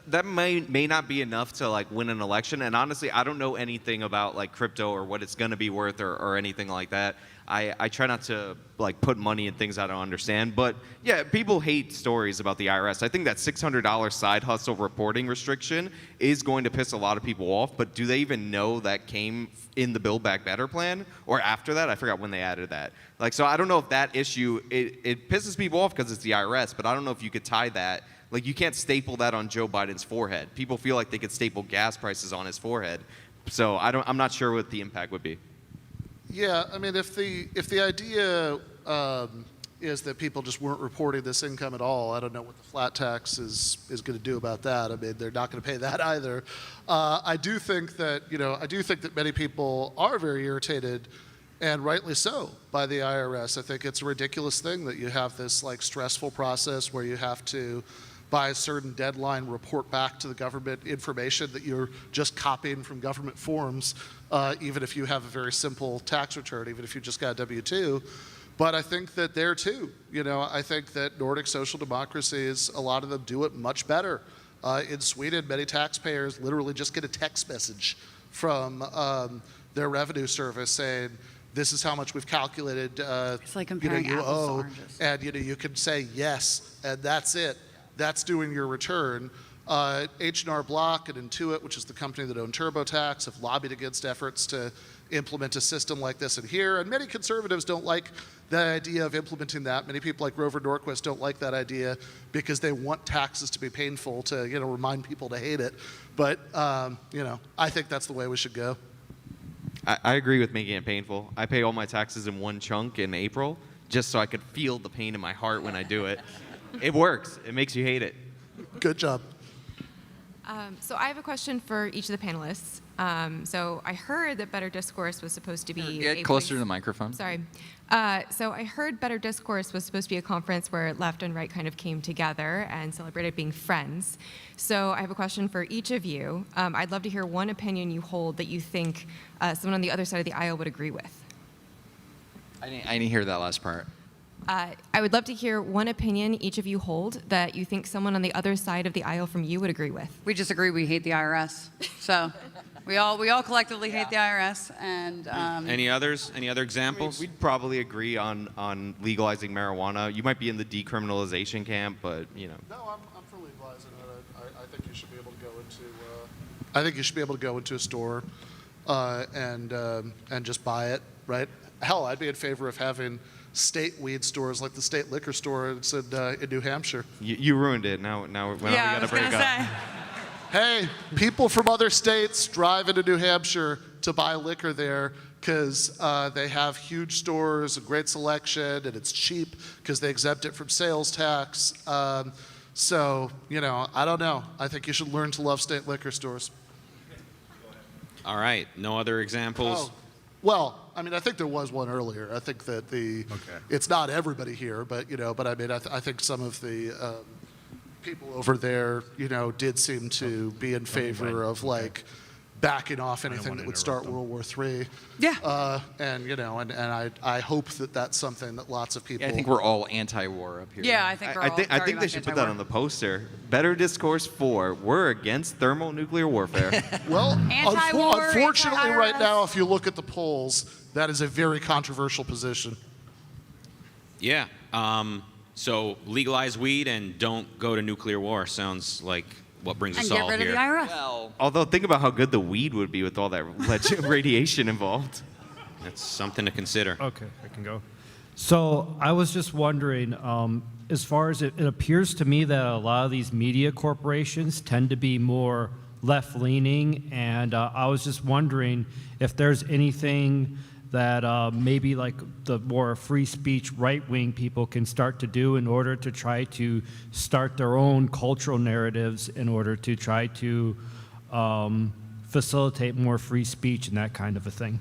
that may not be enough to like win an election. And honestly, I don't know anything about like crypto or what it's going to be worth or anything like that. I try not to like put money in things I don't understand. But yeah, people hate stories about the IRS. I think that $600 side hustle reporting restriction is going to piss a lot of people off. But do they even know that came in the Build Back Better plan or after that? I forgot when they added that. Like, so I don't know if that issue, it pisses people off because it's the IRS. But I don't know if you could tie that. Like, you can't staple that on Joe Biden's forehead. People feel like they could staple gas prices on his forehead. So I'm not sure what the impact would be.
Yeah, I mean, if the idea is that people just weren't reporting this income at all, I don't know what the flat tax is going to do about that. I mean, they're not going to pay that either. I do think that many people are very irritated, and rightly so, by the IRS. I think it's a ridiculous thing that you have this like stressful process where you have to, by a certain deadline, report back to the government information that you're just copying from government forms, even if you have a very simple tax return, even if you just got a W-2. But I think that there too, I think that Nordic social democracies, a lot of them do it much better. In Sweden, many taxpayers literally just get a text message from their revenue service saying, this is how much we've calculated
It's like comparing
you
apples to
owe,
oranges.
and you can say yes, and that's it. That's doing your return. H&R Block and Intuit, which is the company that owned TurboTax, have lobbied against efforts to implement a system like this in here. And many conservatives don't like the idea of implementing that. Many people like Grover Norquist don't like that idea because they want taxes to be painful to, remind people to hate it. But, I think that's the way we should go.
I agree with making it painful. I pay all my taxes in one chunk in April just so I could feel the pain in my heart when I do it. It works. It makes you hate it.
Good job.
So I have a question for each of the panelists. So I heard that Better Discourse was supposed to be
Get closer to the microphone.
Sorry. So I heard Better Discourse was supposed to be a conference where left and right kind of came together and celebrated being friends. So I have a question for each of you. I'd love to hear one opinion you hold that you think someone on the other side of the aisle would agree with.
I didn't hear that last part.
I would love to hear one opinion each of you hold that you think someone on the other side of the aisle from you would agree with.
We just agree we hate the IRS. So we all collectively hate the IRS. And
Any others? Any other examples?
We'd probably agree on legalizing marijuana. You might be in the decriminalization camp, but
No, I'm for legalizing it. I think you should be able to go into. I think you should be able to go into a store, and just buy it. Right? Hell, I'd be in favor of having state weed stores like the state liquor store in New Hampshire.
you ruined it. Now we
yeah, I
gotta
was
break
gonna
up.
say.
Hey, people from other states drive into New Hampshire to buy liquor there because they have huge stores, a great selection, and it's cheap because they exempt it from sales tax. So, I don't know. I think you should learn to love state liquor stores.
All right. No other examples?
Oh, well, I think there was one earlier. I think that it's not everybody here, but, I think some of the people over there, did seem to be in favor of backing off anything that would start World War III.
Yeah.
And I hope that that's something that lots of people.
Yeah, I think we're all anti-war up here.
Yeah, I think we're all
I
very
think they
much
should put that
anti-war.
on the poster. Better Discourse 4. We're against thermonuclear warfare.
Well,
Anti-war,
unfortunately, right
anti-IRS.
now, if you look at the polls, that is a very controversial position.
Yeah. So legalize weed and don't go to nuclear war sounds like what brings
And
us
get
all
rid of
here.
the IRS.
Well,
Although, think about how good the weed would be with all that radiation involved.
That's something to consider.
Okay, I can go. So I was just wondering, as far as it appears to me that a lot of these media corporations tend to be more left-leaning, and I was just wondering if there's anything that maybe like the more free speech right-wing people can start to do in order to try to start their own cultural narratives in order to try to facilitate more free speech and that kind of a thing.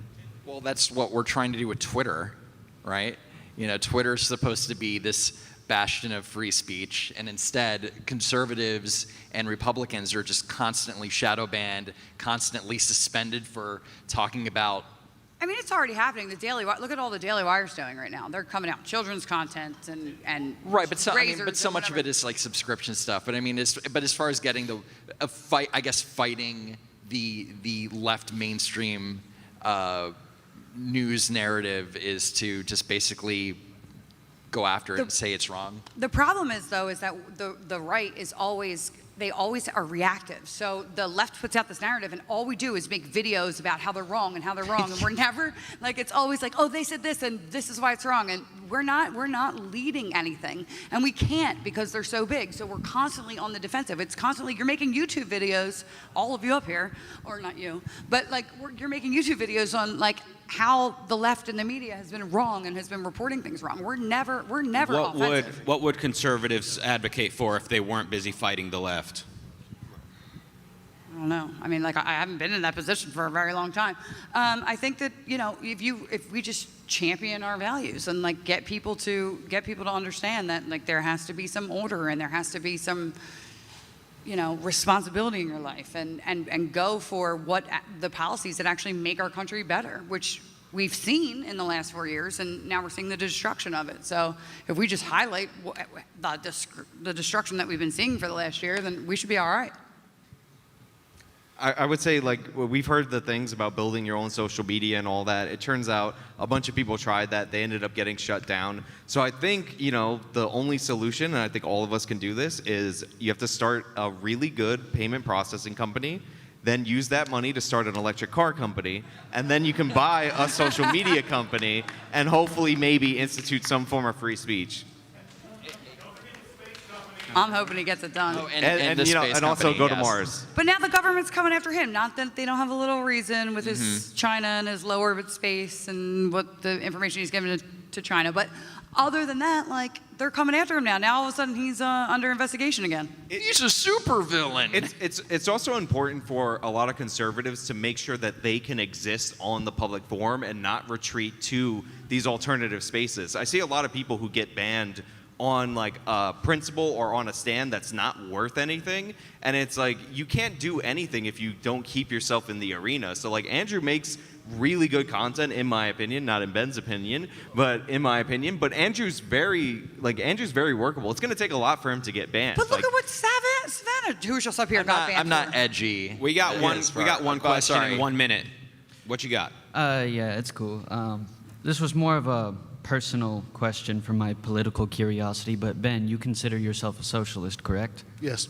well, that's what we're trying to do with Twitter, right? Twitter's supposed to be this bastion of free speech, and instead, conservatives and Republicans are just constantly shadow banned, constantly suspended for talking about.
It's already happening. Look at all the Daily Wire's doing right now. They're coming out with children's content and
Right, but so
razors and
much of
whatever.
it is like subscription stuff. But as far as getting fighting the left mainstream news narrative is to just basically go after it and say it's wrong.
The problem is, though, is that the right is always are reactive. So the left puts out this narrative, and all we do is make videos about how they're wrong, and we're never it's always like, oh, they said this, and this is why it's wrong, and we're not leading anything, and we can't because they're so big. So we're constantly on the defensive. It's constantly you're making YouTube videos, all of you up here, or not you, but you're making YouTube videos on how the left and the media has been wrong and has been reporting things wrong. We're never offensive.
What would conservatives advocate for if they weren't busy fighting the left?
I don't know. I haven't been in that position for a very long time. I think that if we just champion our values and get people to understand that there has to be some order and there has to be some responsibility in your life and go for what the policies that actually make our country better, which we've seen in the last 4 years, and now we're seeing the destruction of it. So if we just highlight the destruction that we've been seeing for the last year, then we should be all right.
I would say, we've heard the things about building your own social media and all that. It turns out a bunch of people tried that. They ended up getting shut down. So I think, the only solution, and I think all of us can do this, is you have to start a really good payment processing company then use that money to start an electric car company, and then you can buy a social media company and hopefully maybe institute some form of free speech.
I'm hoping he gets it done.
And also go to Mars.
But now the government's coming after him. Not that they don't have a little reason with his China and his low orbit space and what the information he's given to China. But other than that, like, they're coming after him now. Now all of a sudden he's under investigation again.
He's a supervillain.
It's also important for a lot of conservatives to make sure that they can exist on the public forum and not retreat to these alternative spaces. I see a lot of people who get banned on like a principle or on a stand that's not worth anything, and it's like you can't do anything if you don't keep yourself in the arena. So like Andrew makes really good content, in my opinion, not in Ben's opinion, but in my opinion. But Andrew's very workable. It's going to take a lot for him to get banned.
But look at what Savannah, who's just up here, got banned.
I'm not edgy.
We got one question in 1 minute. What you got?
Yeah, it's cool. This was more of a personal question for my political curiosity, but Ben, you consider yourself a socialist, correct?
Yes.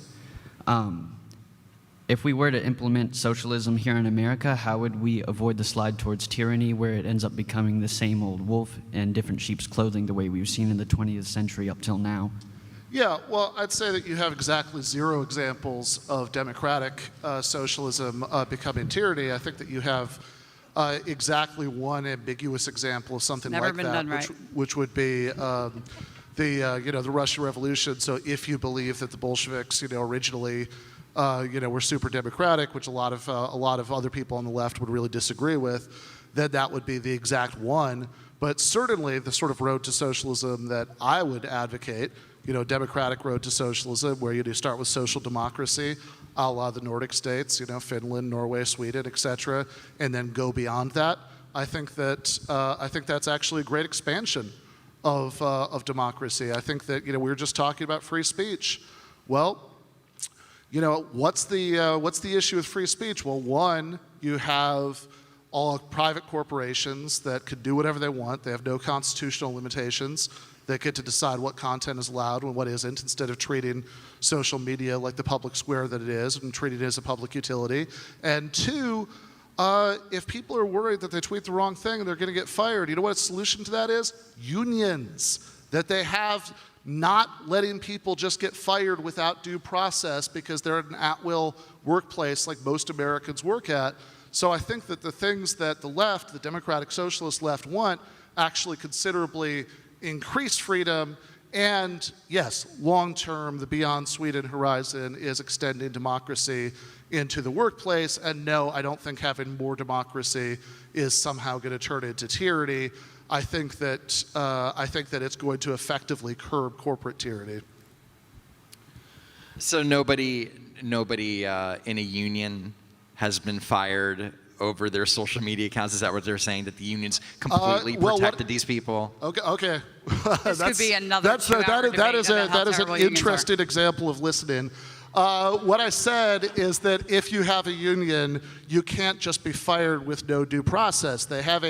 If we were to implement socialism here in America, how would we avoid the slide towards tyranny where it ends up becoming the same old wolf in different sheep's clothing the way we've seen in the 20th century up till now?
Yeah, well, I'd say that you have exactly 0 examples of democratic socialism becoming tyranny. I think that you have exactly one ambiguous example of something
Never
like
been
that,
done right.
which would be the Russian Revolution. So if you believe that the Bolsheviks, originally, were super democratic, which a lot of other people on the left would really disagree with, then that would be the exact one. But certainly the sort of road to socialism that I would advocate, democratic road to socialism, where you start with social democracy, a la the Nordic states, Finland, Norway, Sweden, etc., and then go beyond that. I think that's actually a great expansion of democracy. I think that we were just talking about free speech. Well, what's the issue with free speech? Well, one, you have all private corporations that could do whatever they want. They have no constitutional limitations. They get to decide what content is allowed and what isn't, instead of treating social media like the public square that it is and treating it as a public utility. And two, if people are worried that they tweet the wrong thing and they're going to get fired, you know what a solution to that is? Unions. That they have not letting people just get fired without due process because they're at an at-will workplace like most Americans work at. So I think that the things that the left, the democratic socialist left, want actually considerably increase freedom. And yes, long-term, the Beyond Sweden horizon is extending democracy into the workplace. And no, I don't think having more democracy is somehow going to turn into tyranny. I think that it's going to effectively curb corporate tyranny.
So nobody in a union has been fired over their social media accounts. Is that what they're saying? That the unions completely protected these people?
Okay.
This could be another
that is an interesting example of listening. What I said is that if you have a union, you can't just be fired with no due process. They have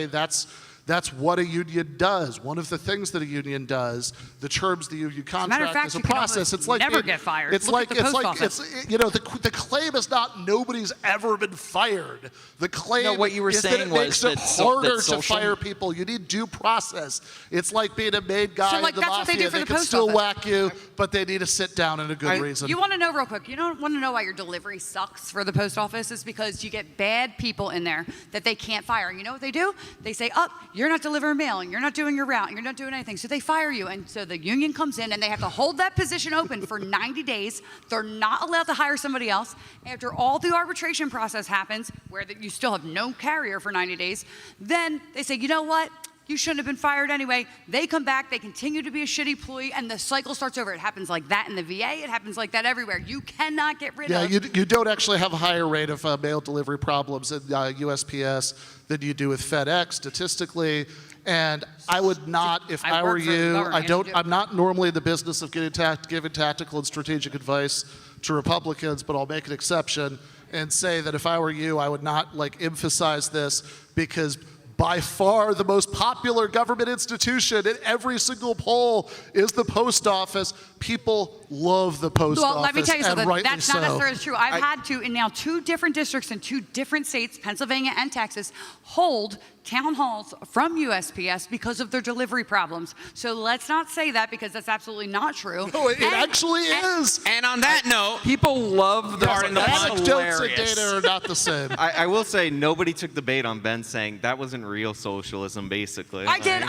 that's what a union does. One of the things that a union does, the terms of the union contract is a process. It's like
never get fired.
It's
Look
like
at the post office.
the claim is not nobody's ever been fired. The claim
what you were
is
saying
that it makes
was
it
that
harder
social
to fire people. You need due process. It's like being a main guy in the
that's what they do
mafia.
for
They
the
can
post
still
office.
whack you, but they need to sit down in a good reason.
You want to know real quick, you don't want to know why your delivery sucks for the post office? Is because you get bad people in there that they can't fire. You know what they do? They say, you're not delivering mail, and you're not doing your route, and you're not doing anything. So they fire you. And so the union comes in, and they have to hold that position open for 90 days. They're not allowed to hire somebody else. After all the arbitration process happens, where you still have no carrier for 90 days, then they say, you know what? You shouldn't have been fired anyway. They come back, they continue to be a shitty employee, and the cycle starts over. It happens like that in the VA. It happens like that everywhere. You cannot get rid of.
Yeah, you don't actually have a higher rate of mail delivery problems in USPS than you do with FedEx statistically. And I would not, if I were you, I'm not normally in the business of giving tactical and strategic advice to Republicans, but I'll make an exception and say that if I were you, I would not emphasize this, because by far the most popular government institution in every single poll is the post office. People love the post office.
Well, let me tell you something. That's not
so.
necessarily true. I've had to, in now 2 different districts in 2 different states, Pennsylvania and Texas, hold town halls from USPS because of their delivery problems. So let's not say that, because that's absolutely not true.
No, it actually is.
And on that note,
People love the
Pardon the pun.
Anecdotes and data are not the same.
I will say nobody took the bait on Ben saying that wasn't real socialism, basically.
I did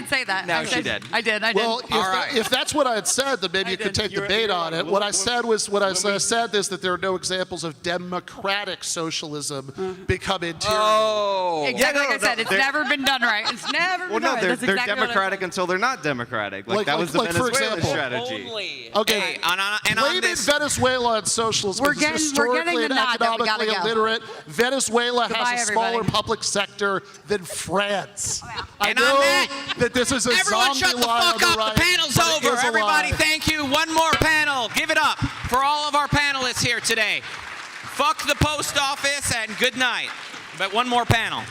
say that.
No,
I
she
said-
did.
I did.
Well, if,
If
that's what I had said, then maybe you could take the bait on it. What I said is that there are no examples of democratic socialism becoming tyranny.
Oh.
Exactly like I said, it's never been done right. It's never
Well,
been
no,
done right.
they're
That's exactly what I
democratic
said.
until they're not democratic. Like that was the
for
Venezuelan
example,
strategy.
Okay,
Hey, and on
blaming
this,
Venezuela and socialism
We're
is
getting
historically
the
and
nod that we gotta
economically
go.
illiterate. Venezuela
Goodbye,
has a smaller
everybody.
public sector than France. I
And on
know
that,
that this is a
everyone
zombie
shut the
lie on
fuck
the
up.
right,
The panel's
but it
over.
is a
Everybody,
lie.
thank you. One more panel. Give it up for all of our panelists here today. Fuck the post office and good night. But one more panel.